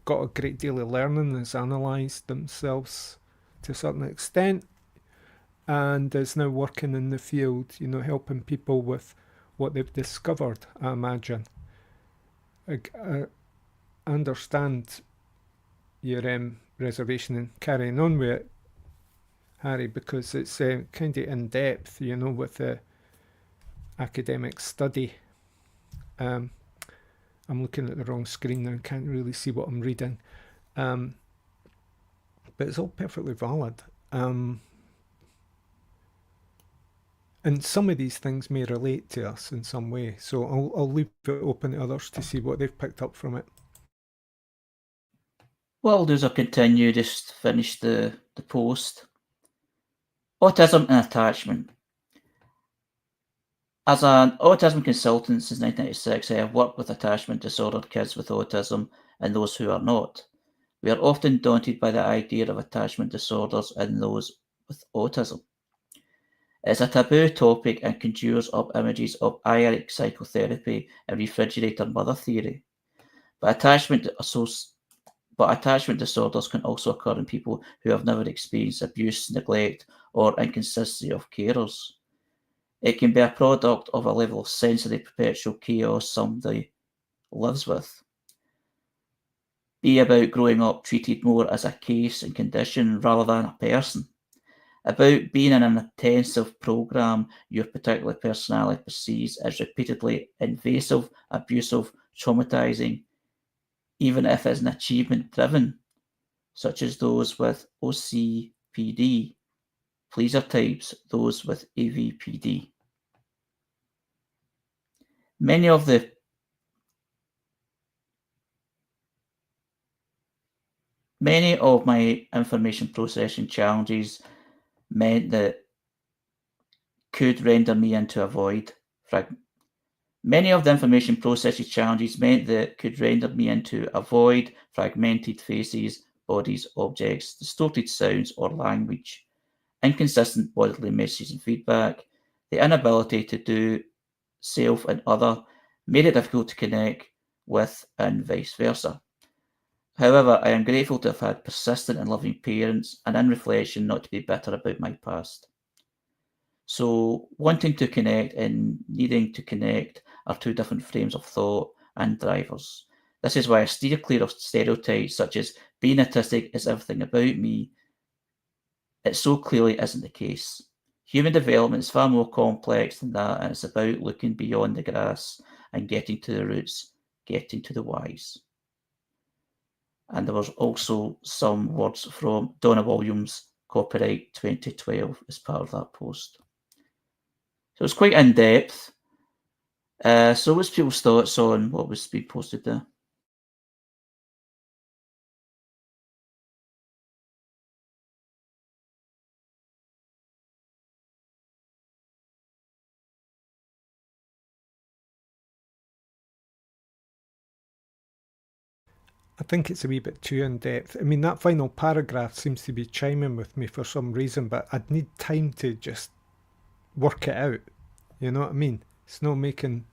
got a great deal of learning, has analysed themselves to a certain extent, and is now working in the field, helping people with what they've discovered, I imagine. I understand your reservation in carrying on with it, Harry, because it's kind of in-depth, with the academic study. I'm looking at the wrong screen now and can't really see what I'm reading. But it's all perfectly valid. And some of these things may relate to us in some way. So I'll leave it open to others to see what they've picked up from it. What I'll do is I'll continue, just finish the post. Autism and attachment. As an autism consultant since 1996, I have worked with attachment disordered kids with autism and those who are not. We are often daunted by the idea of attachment disorders in those with autism. It's a taboo topic and conjures up images of IRIC psychotherapy and refrigerator mother theory. But attachment disorders can also occur in people who have never experienced abuse, neglect, or inconsistency of carers. It can be a product of a level of sensory perpetual chaos somebody lives with. Be about growing up treated more as a case and condition rather than a person. About being in an intensive program your particular personality perceives as repeatedly invasive, abusive, traumatizing, even if it's an achievement driven, such as those with OCPD, pleaser types, those with AVPD. Many of my information processing challenges meant that could render me into a void. Many of the information processing challenges meant that could render me into a void, fragmented faces, bodies, objects, distorted sounds or language, inconsistent bodily messages and feedback, the inability to do self and other made it difficult to connect with and vice versa. However, I am grateful to have had persistent and loving parents and in reflection not to be bitter about my past. So wanting to connect and needing to connect are two different frames of thought and drivers. This is why I steer clear of stereotypes such as being autistic is everything about me. It so clearly isn't the case. Human development is far more complex than that, and it's about looking beyond the grass and getting to the roots, getting to the whys. And there was also some words from Donna Williams, copyright 2012, as part of that post. So it's quite in-depth. So what's people's thoughts on what was being posted there? I think it's a wee bit too in-depth. I mean, that final paragraph seems to be chiming with me for some reason, but I'd need time to just work it out. You know what I mean? It's not making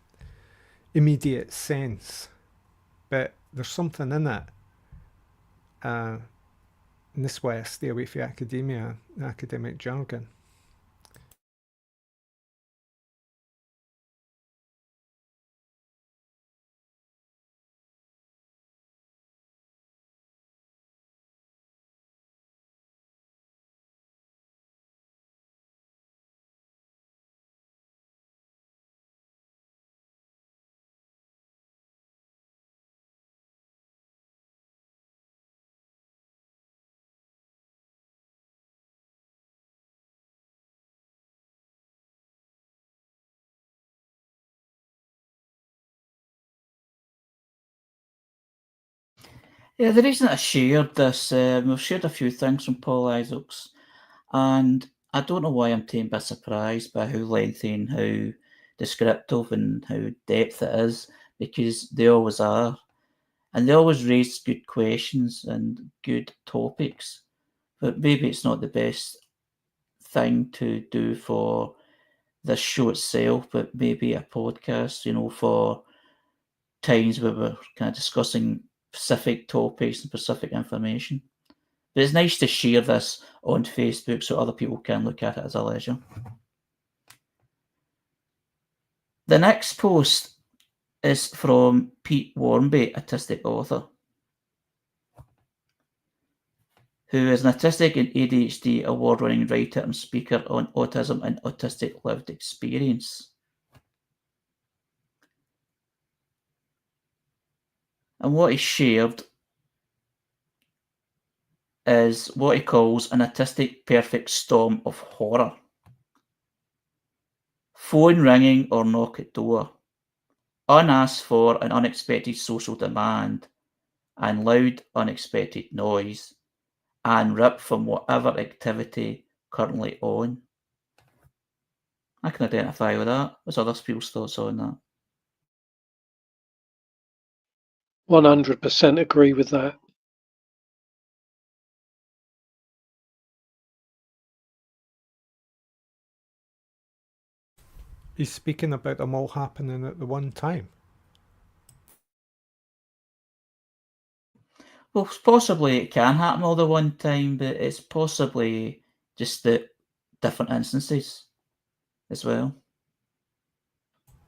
immediate sense, but there's something in it. And this is why I stay away from academia and academic jargon. Yeah, the reason I shared this, we've shared a few things from Paul Isaacs, and I don't know why I'm taken by surprise by how lengthy and how descriptive and how depth it is, because they always are. And they always raise good questions and good topics. But maybe it's not the best thing to do for this show itself, but maybe a podcast, for times where we're kind of discussing specific topics and specific information. But it's nice to share this on Facebook so other people can look at it as a leisure. The next post is from Pete Warmby, autistic author, who is an autistic and ADHD award-winning writer and speaker on autism and autistic lived experience. And what he shared is what he calls an autistic perfect storm of horror. phone ringing or knock at door, unasked for and unexpected social demand, and loud unexpected noise, and rip from whatever activity currently on. I can identify with that. What's other people's thoughts on that? 100% agree with that. He's speaking about them all happening at the one time. Well, possibly it can happen all the one time, but it's possibly just the different instances as well.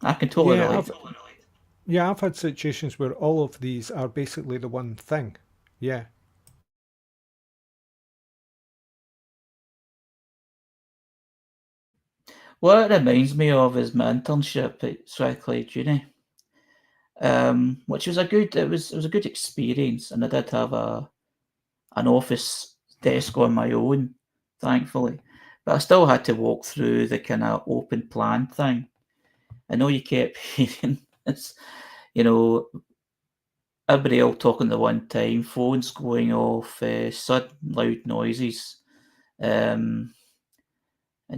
I can totally relate. I've had situations where all of these are basically the one thing. Yeah. What it reminds me of is my internship at Stratikis Uni, which was a good experience, and I did have an office desk on my own, thankfully, but I still had to walk through the kind of open plan thing. I know you kept hearing this, everybody all talking at one time, phones going off, sudden loud noises, and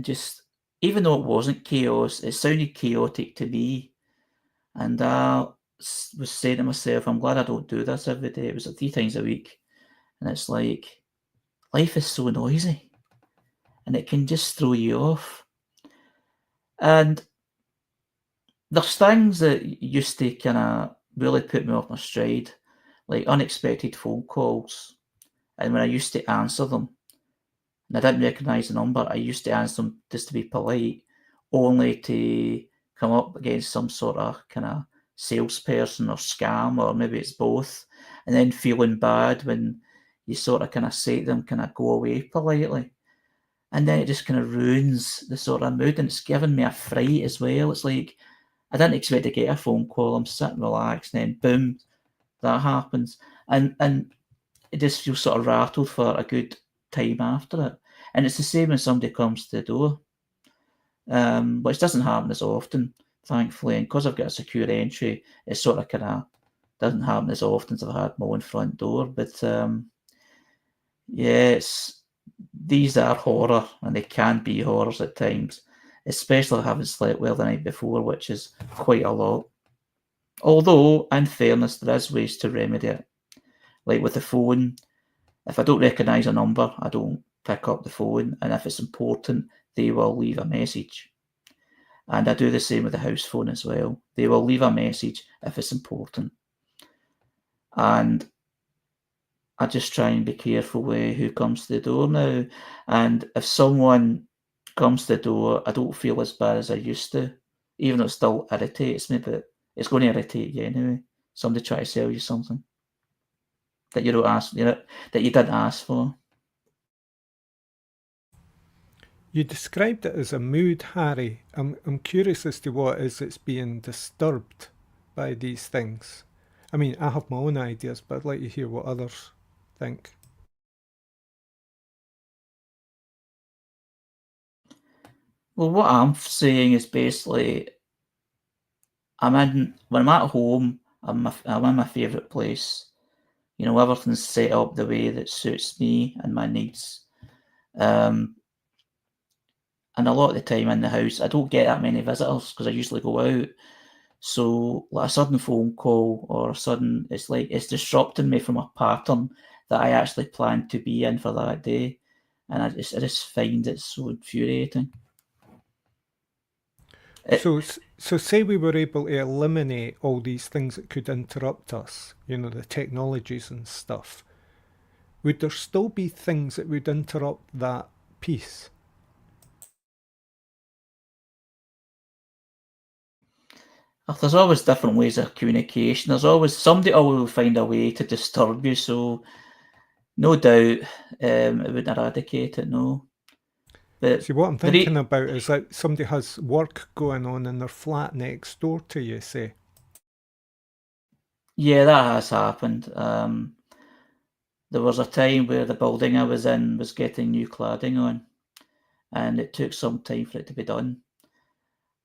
just, even though it wasn't chaos, it sounded chaotic to me. And I was saying to myself, I'm glad I don't do this every day. It was 3 times a week. And it's like, life is so noisy. And it can just throw you off. And there's things that used to kind of really put me off my stride, like unexpected phone calls. And when I used to answer them, and I didn't recognise the number, I used to answer them just to be polite, only to come up against some sort of kind of salesperson or scam, or maybe it's both, and then feeling bad when you sort of kind of say to them, kind of go away politely. And then it just kind of ruins the sort of mood, and it's given me a fright as well. It's like, I didn't expect to get a phone call. I'm sitting relaxed, and then boom, that happens. And it just feels sort of rattled for a good time after it. And it's the same when somebody comes to the door, which doesn't happen as often, thankfully. And because I've got a secure entry, it sort of kind of doesn't happen as often as I've had my own front door. But yeah, these are horror, and they can be horrors at times, especially if I haven't slept well the night before, which is quite a lot. Although, in fairness, there is ways to remedy it. Like with the phone, if I don't recognise a number, I don't pick up the phone, and if it's important, they will leave a message. And I do the same with the house phone as well. They will leave a message if it's important. And I just try and be careful with who comes to the door now. And if someone comes to the door, I don't feel as bad as I used to, even though it still irritates me, but it's going to irritate you anyway. Somebody try to sell you something that you don't ask, that you didn't ask for. You described it as a mood, Harry. I'm curious as to what it is that's being disturbed by these things. I mean, I have my own ideas, but I'd like to hear what others think. Well, what I'm saying is basically, when I'm at home, I'm in my favourite place. Everything's set up the way that suits me and my needs. And a lot of the time in the house, I don't get that many visitors because I usually go out. So like a sudden phone call or it's disrupting me from a pattern that I actually planned to be in for that day. And I just find it so infuriating. So say we were able to eliminate all these things that could interrupt us, the technologies and stuff. Would there still be things that would interrupt that peace? There's always different ways of communication. There's always somebody will find a way to disturb you. So no doubt it wouldn't eradicate it, no. But see, what I'm thinking about is that somebody has work going on in their flat next door to you, say. Yeah, that has happened. There was a time where the building I was in was getting new cladding on, and it took some time for it to be done.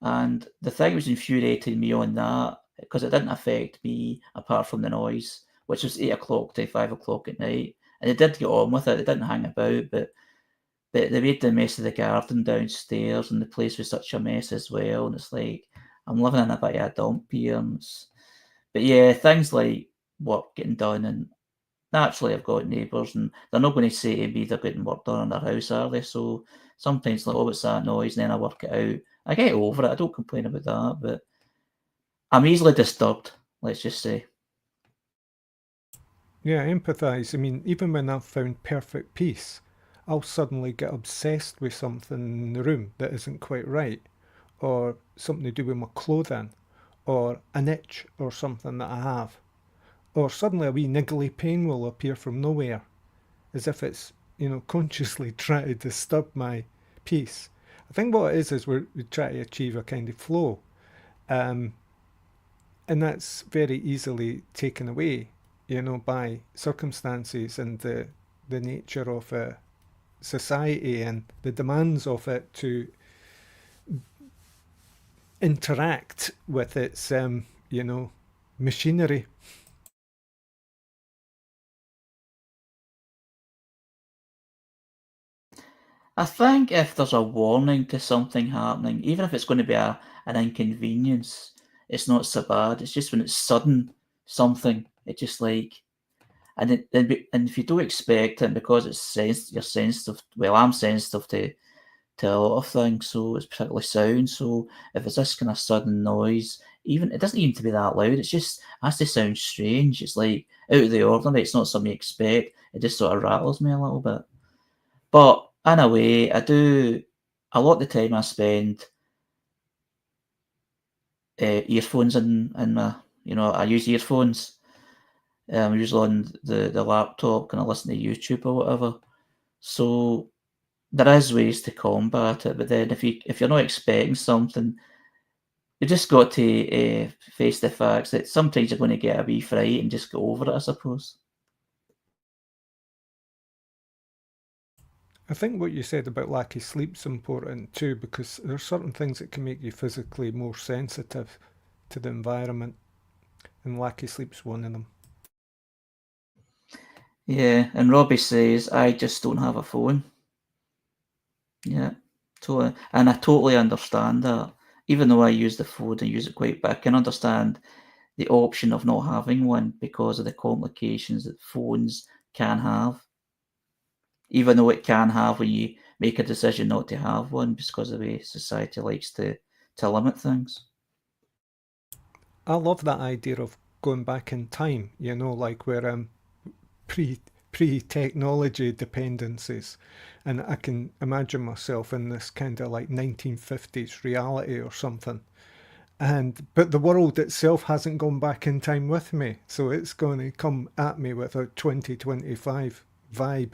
And the thing that was infuriating me on that, because it didn't affect me apart from the noise, which was 8 o'clock to 5 o'clock at night. And they did get on with it, they didn't hang about, but they made the mess of the garden downstairs, and the place was such a mess as well. And it's like, I'm living in a bit of a dump here. But yeah, things like work getting done, and naturally I've got neighbours, and they're not going to say to me they're getting work done in their house, are they? So sometimes like, oh, what's that noise? And then I work it out. I get over it. I don't complain about that, but I'm easily disturbed, let's just say. Yeah, I empathise. I mean, even when I've found perfect peace, I'll suddenly get obsessed with something in the room that isn't quite right, or something to do with my clothing, or an itch or something that I have. Or suddenly a wee niggly pain will appear from nowhere, as if it's, consciously trying to disturb my peace. I think what it is we try to achieve a kind of flow. And that's very easily taken away, by circumstances and the nature of society and the demands of it to interact with its, machinery. I think if there's a warning to something happening, even if it's going to be an inconvenience, it's not so bad. It's just when it's sudden something, it's just like, and if you don't expect it, because you're sensitive. Well, I'm sensitive to a lot of things, so it's particularly sound. So if it's this kind of sudden noise, even it doesn't even to be that loud. It's just it has to sound strange. It's like out of the ordinary. It's not something you expect. It just sort of rattles me a little bit. But in a way, I do. A lot of the time I spend earphones in my. I use earphones. Usually on the laptop, and I listen to YouTube or whatever. So there is ways to combat it, but then if you're not expecting something, you just got to face the facts that sometimes you're going to get a wee fright and just go over it, I suppose. I think what you said about lack of sleep's important too, because there are certain things that can make you physically more sensitive to the environment, and lack of sleep's one of them. Yeah, and Robbie says, I just don't have a phone. Yeah, totally. And I totally understand that. Even though I use the phone and use it quite bit, I can understand the option of not having one because of the complications that phones can have. Even though it can have when you make a decision not to have one, because of the way society likes to limit things. I love that idea of going back in time, like we're pre-technology dependencies, and I can imagine myself in this kind of like 1950s reality or something, but the world itself hasn't gone back in time with me, so it's going to come at me with a 2025 vibe.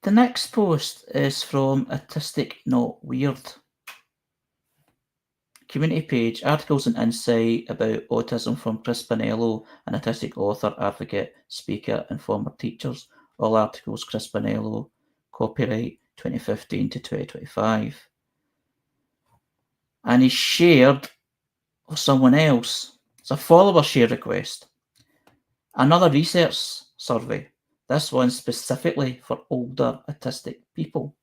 The next post is from Autistic Not Weird. Community page, articles and insight about autism from Chris Bonello, an autistic author, advocate, speaker, and former teachers. All articles Chris Bonello, copyright 2015 to 2025. And he shared with someone else. It's a follower share request. Another research survey. This one specifically for older autistic people.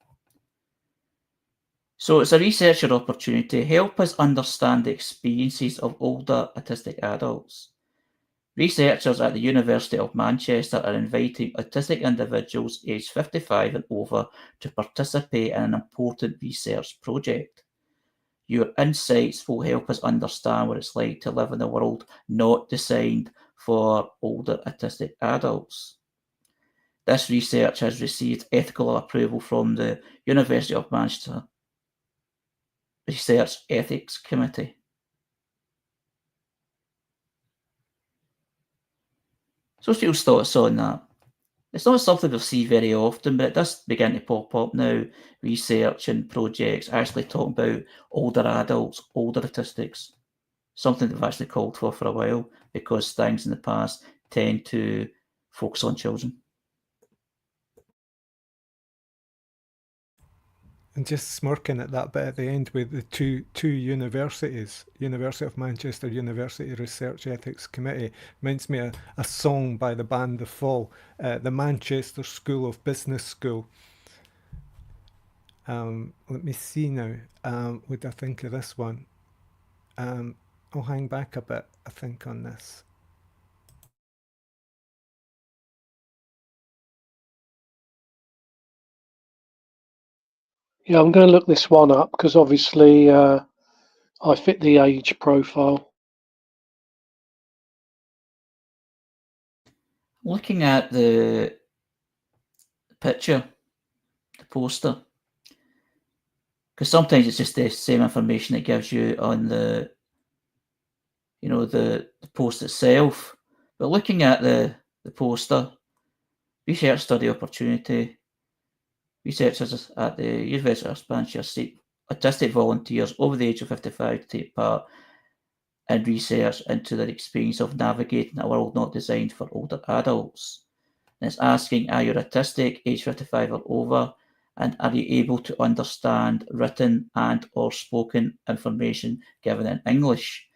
So it's a researcher opportunity. Help us understand the experiences of older autistic adults. Researchers at the University of Manchester are inviting autistic individuals aged 55 and over to participate in an important research project. Your insights will help us understand what it's like to live in a world not designed for older autistic adults. This research has received ethical approval from the University of Manchester Research Ethics Committee. So what's your thoughts on that? It's not something we'll see very often, but it does begin to pop up now. Research and projects actually talking about older adults, older autistics, something that we've actually called for a while, because things in the past tend to focus on children. And just smirking at that bit at the end with the two universities, University of Manchester, University Research Ethics Committee, reminds me of a song by the band The Fall, the Manchester School of Business School. Let me see now. What do I think of this one? I'll hang back a bit, I think, on this. Yeah, I'm going to look this one up because obviously I fit the age profile. Looking at the picture, the poster, because sometimes it's just the same information it gives you on the, the post itself. But looking at the poster, research study opportunity, researchers at the University of Manchester seek autistic volunteers over the age of 55 to take part in research into their experience of navigating a world not designed for older adults. And it's asking, are you autistic, age 55 or over, and are you able to understand written and or spoken information given in English?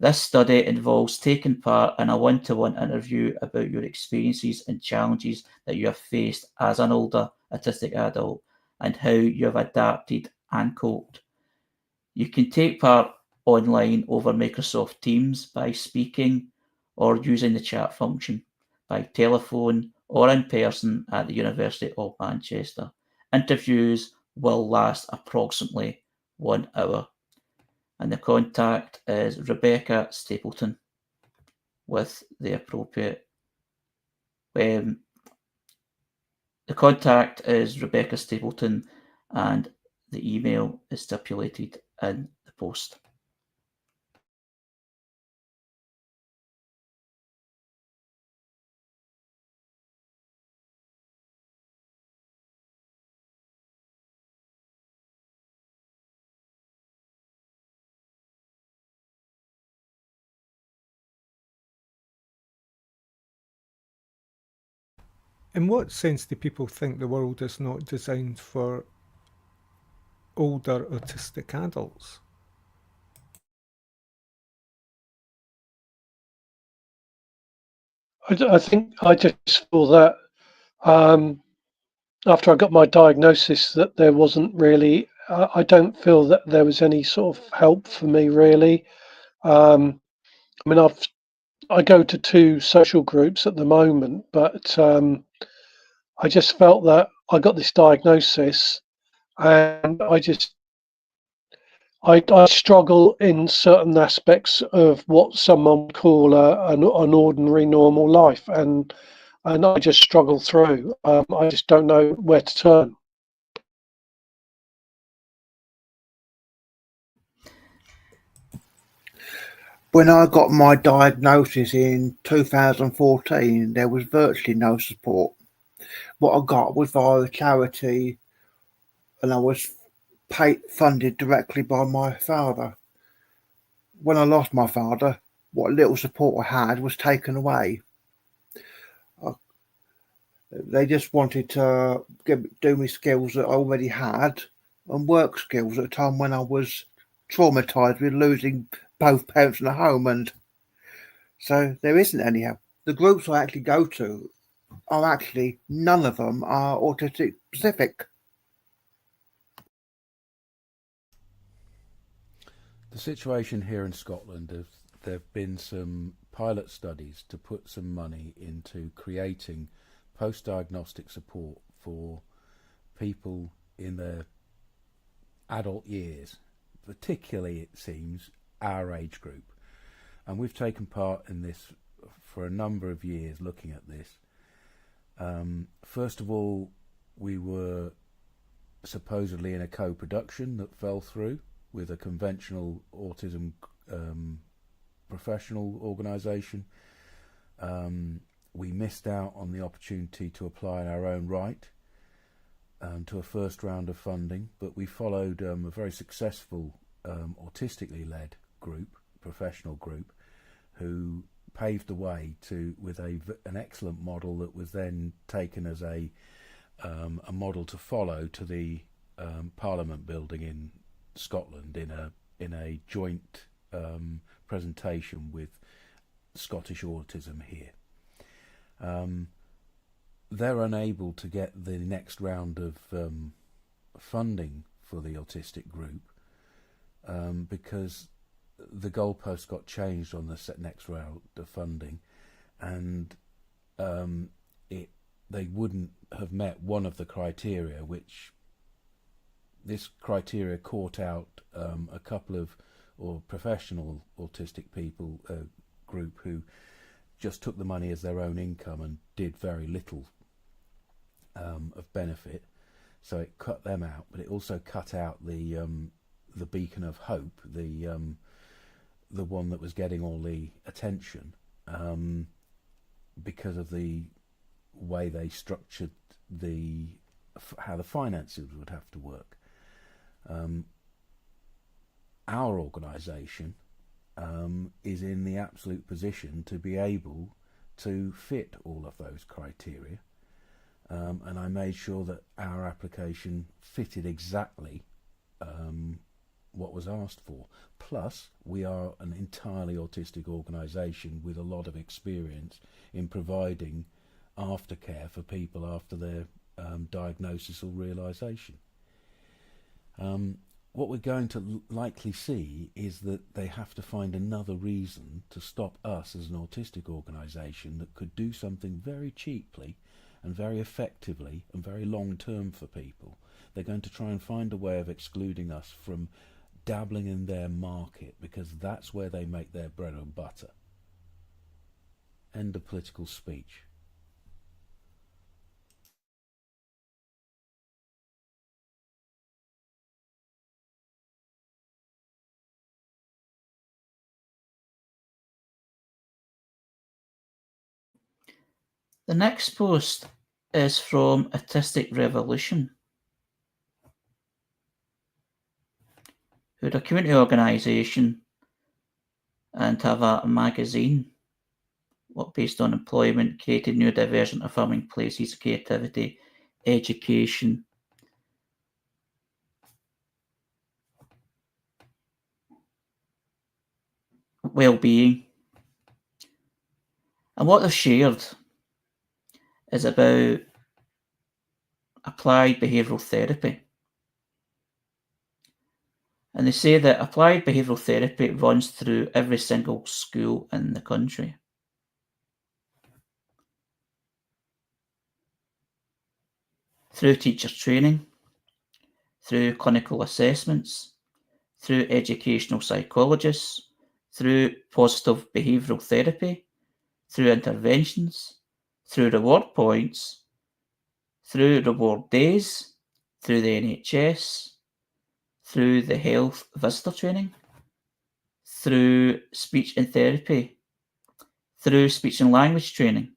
This study involves taking part in a one-to-one interview about your experiences and challenges that you have faced as an older autistic adult and how you have adapted and coped. You can take part online over Microsoft Teams by speaking or using the chat function, by telephone or in person at the University of Manchester. Interviews will last approximately 1 hour. And the contact is Rebecca Stapleton with the appropriate. The contact is Rebecca Stapleton and the email is stipulated in the post. In what sense do people think the world is not designed for older autistic adults? I think I just feel that after I got my diagnosis that there wasn't really, I don't feel that there was any sort of help for me really. I mean, I go to 2 social groups at the moment, but I just felt that I got this diagnosis and I struggle in certain aspects of what someone would call an ordinary normal life, and I just struggle through. I just don't know where to turn. When I got my diagnosis in 2014, there was virtually no support. What I got was via the charity, and I was funded directly by my father. When I lost my father, what little support I had was taken away. They just wanted to do me skills that I already had and work skills at a time when I was traumatised with losing both parents in the home, and so there isn't any help. The groups I actually go to are actually, none of them are autistic specific. The situation here in Scotland, there have been some pilot studies to put some money into creating post-diagnostic support for people in their adult years, particularly, it seems, our age group. And we've taken part in this for a number of years, looking at this. First of all, we were supposedly in a co-production that fell through with a conventional autism professional organisation. we missed out on the opportunity to apply in our own right to a first round of funding, but we followed a very successful autistically led group, professional group, who paved the way with an excellent model that was then taken as a model to follow to the Parliament building in Scotland in a joint presentation with Scottish Autism here. They're unable to get the next round of funding for the autistic group because the goalposts got changed on the next round of funding, and they wouldn't have met one of the criteria, which this criteria caught out a couple of professional autistic people group who just took the money as their own income and did very little of benefit. So it cut them out, but it also cut out the beacon of hope, the one that was getting all the attention, because of the way they structured how the finances would have to work. Our organisation is in the absolute position to be able to fit all of those criteria, and I made sure that our application fitted exactly what was asked for. Plus, we are an entirely autistic organisation with a lot of experience in providing aftercare for people after their diagnosis or realisation. What we're going to likely see is that they have to find another reason to stop us as an autistic organisation that could do something very cheaply and very effectively and very long term for people. They're going to try and find a way of excluding us from dabbling in their market, because that's where they make their bread and butter. End of political speech. The next post is from Autistic Revolution, who are a community organisation and have a magazine based on employment, creating new, diverse and affirming places, creativity, education, well-being. And what they've shared is about applied behavioural therapy. And they say that applied behavioural therapy runs through every single school in the country. Through teacher training, through clinical assessments, through educational psychologists, through positive behavioural therapy, through interventions, through reward points, through reward days, through the NHS, through the health visitor training, through speech and therapy, through speech and language training,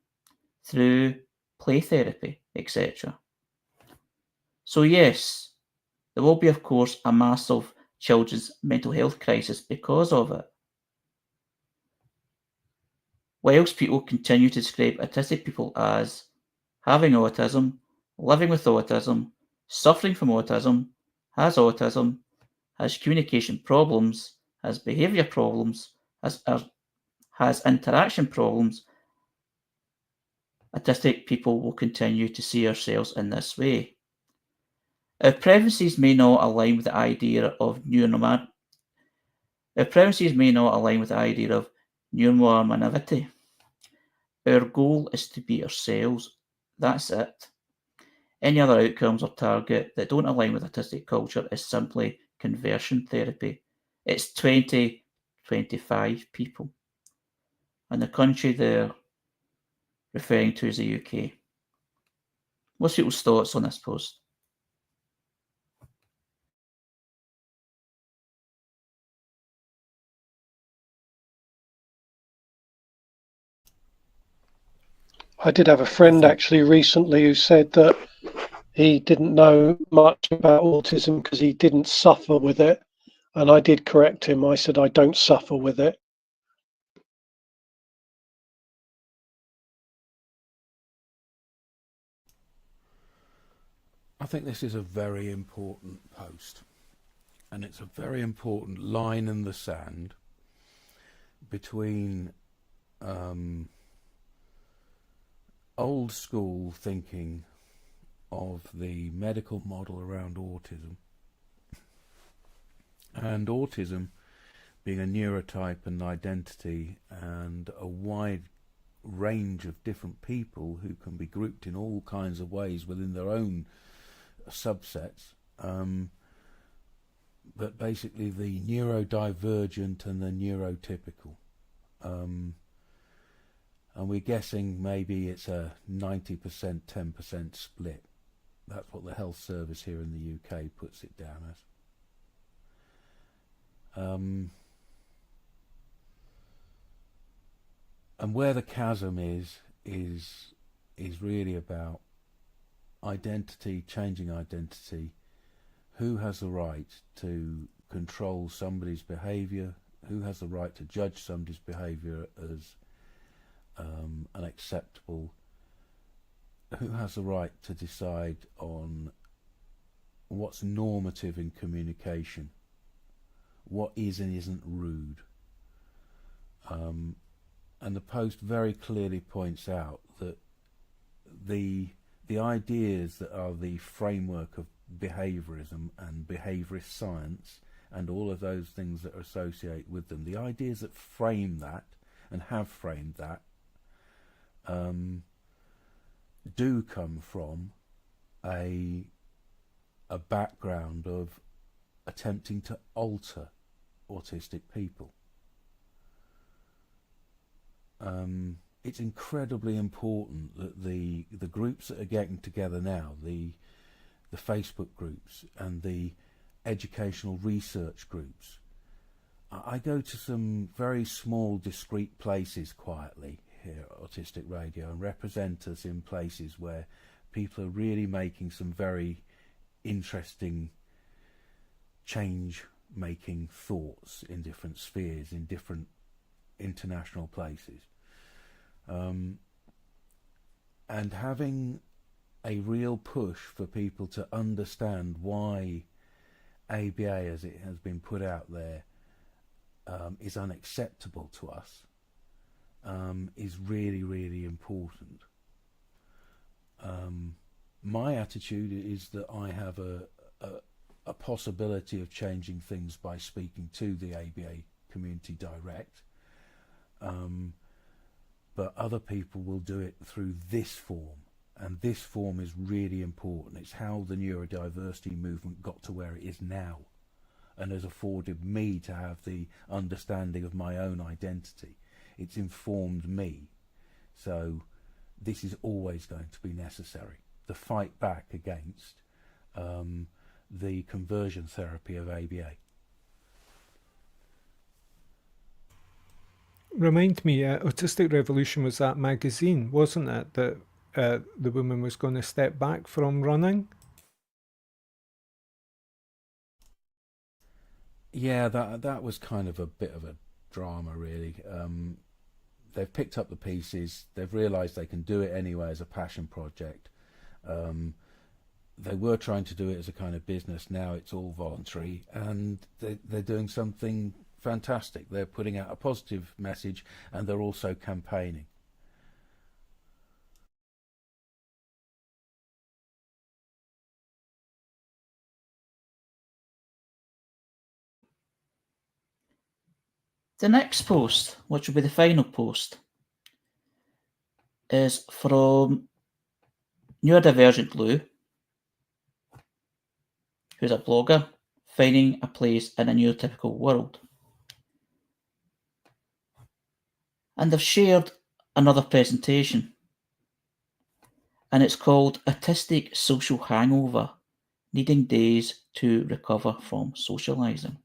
through play therapy, etc. So yes, there will be, of course, a massive children's mental health crisis because of it. Whilst people continue to describe autistic people as having autism, living with autism, suffering from autism, has communication problems, has behaviour problems, has interaction problems, autistic people will continue to see ourselves in this way. Our preferences may not align with the idea of neuronormativity. Our goal is to be ourselves. That's it. Any other outcomes or target that don't align with autistic culture is simply conversion therapy. It's 2025 people. And the country they're referring to is the UK. What's people's thoughts on this post? I did have a friend actually recently who said that he didn't know much about autism because he didn't suffer with it. And I did correct him. I said, I don't suffer with it. I think this is a very important post, and it's a very important line in the sand between old school thinking of the medical model around autism and autism being a neurotype and identity and a wide range of different people who can be grouped in all kinds of ways within their own subsets, but basically the neurodivergent and the neurotypical, and we're guessing maybe it's a 90% 10% split. That's what the health service here in the UK puts it down as. And where the chasm is really about identity, changing identity. Who has the right to control somebody's behaviour? Who has the right to judge somebody's behaviour as unacceptable? Who has the right to decide on what's normative in communication? What is and isn't rude? And the post very clearly points out that the ideas that are the framework of behaviourism and behaviourist science and all of those things that are associated with them, the ideas that frame that and have framed that do come from a background of attempting to alter autistic people. It's incredibly important that the groups that are getting together now, the Facebook groups and the educational research groups, I go to some very small discrete places quietly here at Autistic Radio and represent us in places where people are really making some very interesting change-making thoughts in different spheres, in different international places. And having a real push for people to understand why ABA, as it has been put out there, is unacceptable to us, is really, really important. My attitude is that I have a possibility of changing things by speaking to the ABA community direct, but other people will do it through this form, and this form is really important. It's how the neurodiversity movement got to where it is now and has afforded me to have the understanding of my own identity. It's informed me. So this is always going to be necessary. The fight back against the conversion therapy of ABA. Remind me, Autistic Revolution was that magazine, wasn't it, that the woman was going to step back from running? Yeah, that was kind of a bit of a drama, really. They've picked up the pieces. They've realised they can do it anyway as a passion project. They were trying to do it as a kind of business. Now it's all voluntary, and they're doing something fantastic. They're putting out a positive message, and they're also campaigning. The next post, which will be the final post, is from Neurodivergent Lou, who's a blogger, finding a place in a neurotypical world. And they've shared another presentation, and it's called Autistic Social Hangover, Needing Days to Recover from Socialising.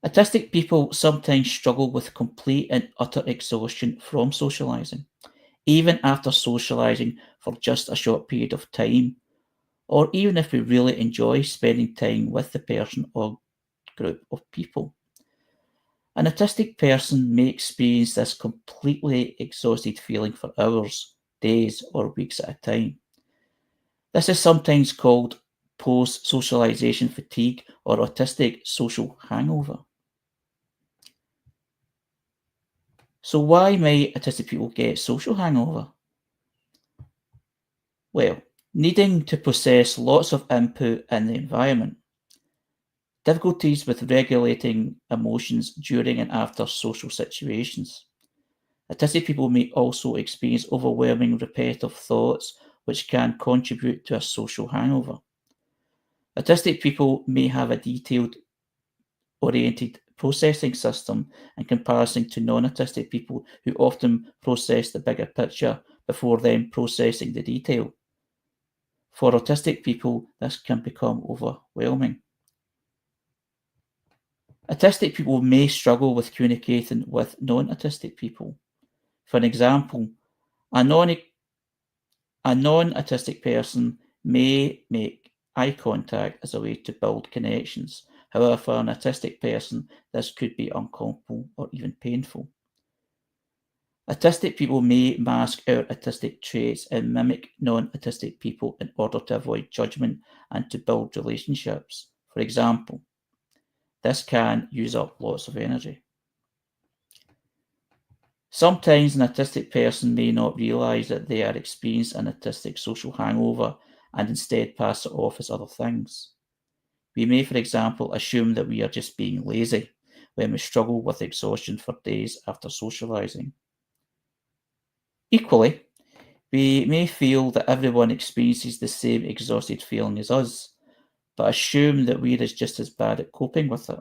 Autistic people sometimes struggle with complete and utter exhaustion from socialising, even after socialising for just a short period of time, or even if we really enjoy spending time with the person or group of people. An autistic person may experience this completely exhausted feeling for hours, days, or weeks at a time. This is sometimes called post-socialization fatigue or autistic social hangover. So why might autistic people get social hangover? Well, needing to process lots of input in the environment, difficulties with regulating emotions during and after social situations. Autistic people may also experience overwhelming repetitive thoughts which can contribute to a social hangover. Autistic people may have a detailed oriented processing system in comparison to non-autistic people who often process the bigger picture before then processing the detail. For autistic people, this can become overwhelming. Autistic people may struggle with communicating with non-autistic people. For example, a non-autistic person may make eye contact as a way to build connections. However, for an autistic person, this could be uncomfortable or even painful. Autistic people may mask out autistic traits and mimic non-autistic people in order to avoid judgment and to build relationships. For example, this can use up lots of energy. Sometimes an autistic person may not realise that they are experiencing an autistic social hangover and instead pass it off as other things. We may, for example, assume that we are just being lazy when we struggle with exhaustion for days after socialising. Equally, we may feel that everyone experiences the same exhausted feeling as us, but assume that we are just as bad at coping with it.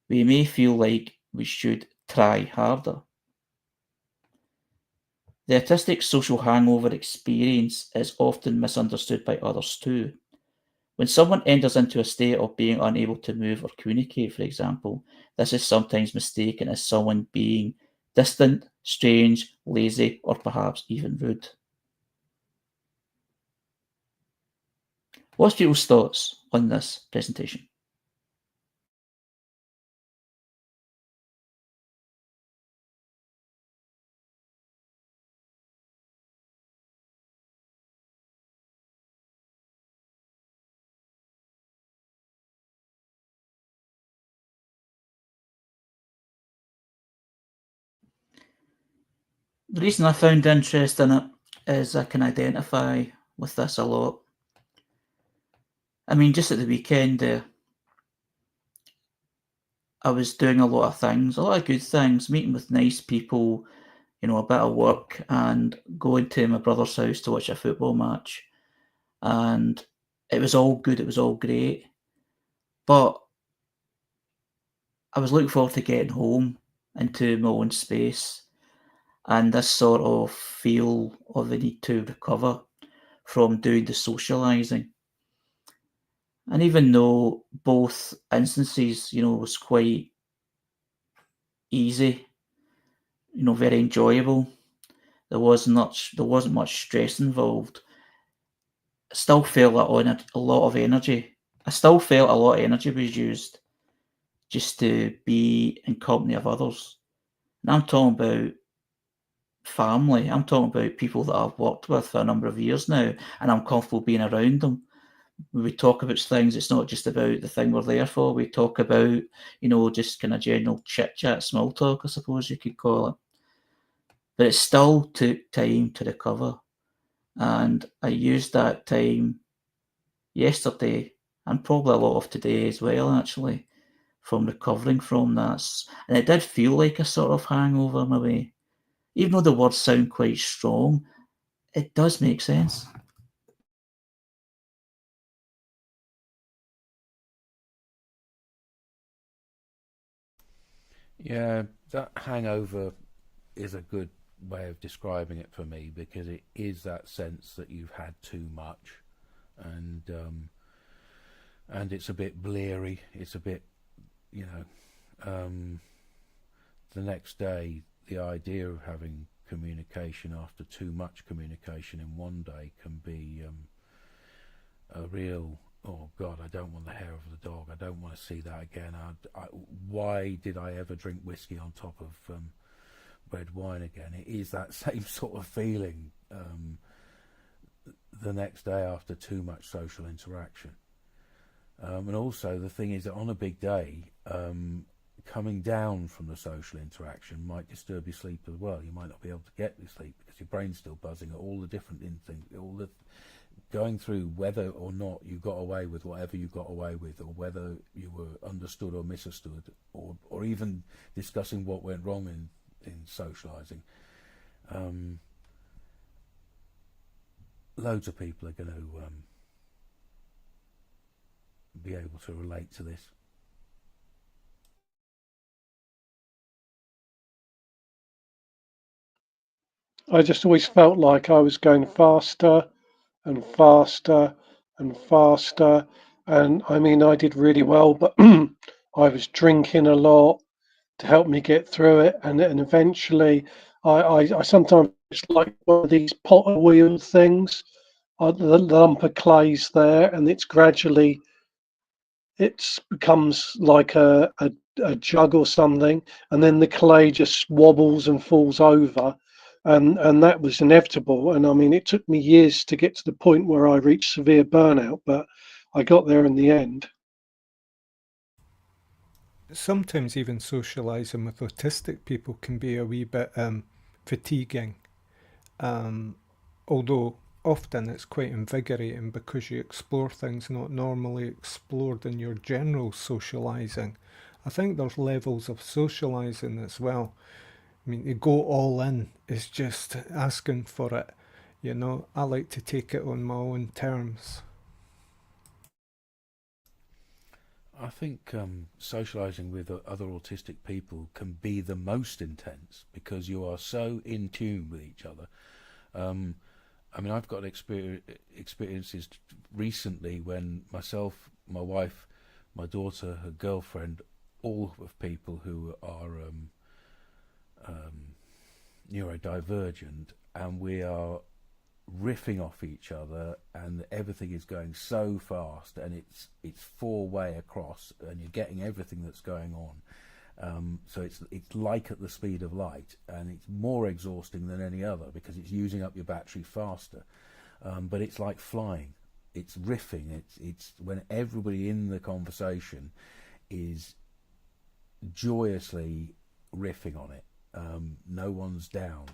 We may feel like we should try harder. The autistic social hangover experience is often misunderstood by others too. When someone enters into a state of being unable to move or communicate, for example, this is sometimes mistaken as someone being distant, strange, lazy, or perhaps even rude. What's people's thoughts on this presentation? The reason I found interest in it is I can identify with this a lot. I mean, just at the weekend, I was doing a lot of things, a lot of good things, meeting with nice people, a bit of work, and going to my brother's house to watch a football match. And it was all good, it was all great. But I was looking forward to getting home into my own space and this sort of feel of the need to recover from doing the socialising. And even though both instances, was quite easy, very enjoyable, there wasn't much stress involved. I still felt a lot of energy. I still felt a lot of energy was used just to be in company of others. And I'm talking about family. I'm talking about people that I've worked with for a number of years now, and I'm comfortable being around them. When we talk about things, it's not just about the thing we're there for. We talk about, just kind of general chit chat, small talk, I suppose you could call it. But it still took time to recover. And I used that time yesterday and probably a lot of today as well, actually, from recovering from that. And it did feel like a sort of hangover in a way. Even though the words sound quite strong, it does make sense. Yeah, that hangover is a good way of describing it for me, because it is that sense that you've had too much, and and it's a bit bleary. It's a bit, the next day, the idea of having communication after too much communication in one day can be a real, oh God, I don't want the hair of the dog. I don't want to see that again. Why did I ever drink whiskey on top of red wine again? It is that same sort of feeling the next day after too much social interaction. And also the thing is that on a big day, coming down from the social interaction might disturb your sleep as well. You might not be able to get to sleep because your brain's still buzzing at all the different things, all the going through whether or not you got away with whatever you got away with, or whether you were understood or misunderstood, or even discussing what went wrong in socialising. Loads of people are going to be able to relate to this. I just always felt like I was going faster and faster and faster. And I mean, I did really well, but I was drinking a lot to help me get through it. And then eventually, I sometimes it's like one of these potter wheel things. The lump of clay's there, and it's gradually it becomes like a jug or something, and then the clay just wobbles and falls over, and that was inevitable. And I mean, it took me years to get to the point where I reached severe burnout, but I got there in the end. Sometimes even socialising with autistic people can be a wee bit fatiguing, although often it's quite invigorating because you explore things not normally explored in your general socialising. I think there's levels of socialising as well. I mean, to go all in is just asking for it. I like to take it on my own terms. I think socialising with other autistic people can be the most intense because you are so in tune with each other. I mean, I've got experiences recently when myself, my wife, my daughter, her girlfriend, all of people who are neurodivergent, and we are riffing off each other, and everything is going so fast, and it's four-way across, and you're getting everything that's going on. So it's like at the speed of light, and it's more exhausting than any other because it's using up your battery faster. But it's like flying. It's riffing. It's when everybody in the conversation is joyously riffing on it. No one's down,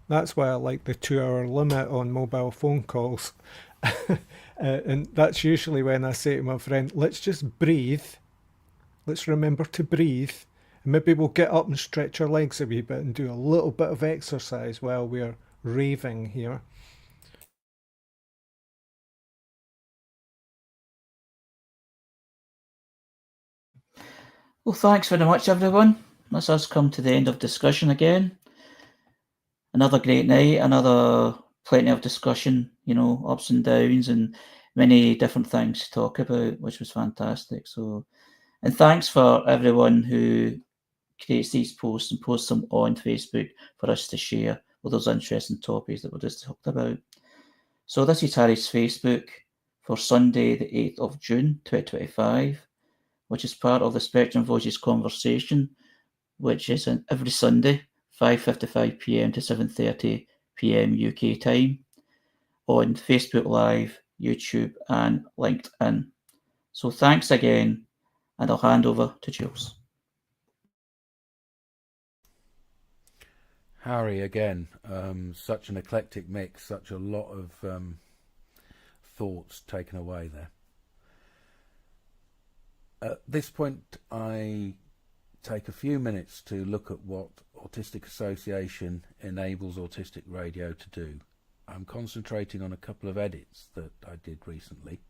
That's why I like the 2-hour limit on mobile phone calls. And that's usually when I say to my friend, let's just breathe. Let's remember to breathe. And maybe we'll get up and stretch our legs a wee bit and do a little bit of exercise while we're raving here. Well, thanks very much, everyone. That's us come to the end of discussion again. Another great night, plenty of discussion, ups and downs and many different things to talk about, which was fantastic. So, and thanks for everyone who creates these posts and posts them on Facebook for us to share with those interesting topics that we just talked about. So this is Harry's Facebook for Sunday, the 8th of June, 2025, which is part of the Spectrum Voices Conversation, which is every Sunday, 5:55 p.m. to 7:30 p.m. UK time, on Facebook Live, YouTube, and LinkedIn. So thanks again, and I'll hand over to Jules. Harry, again, such an eclectic mix, such a lot of thoughts taken away there. At this point, I take a few minutes to look at what Autistic Association enables Autistic Radio to do. I'm concentrating on a couple of edits that I did recently.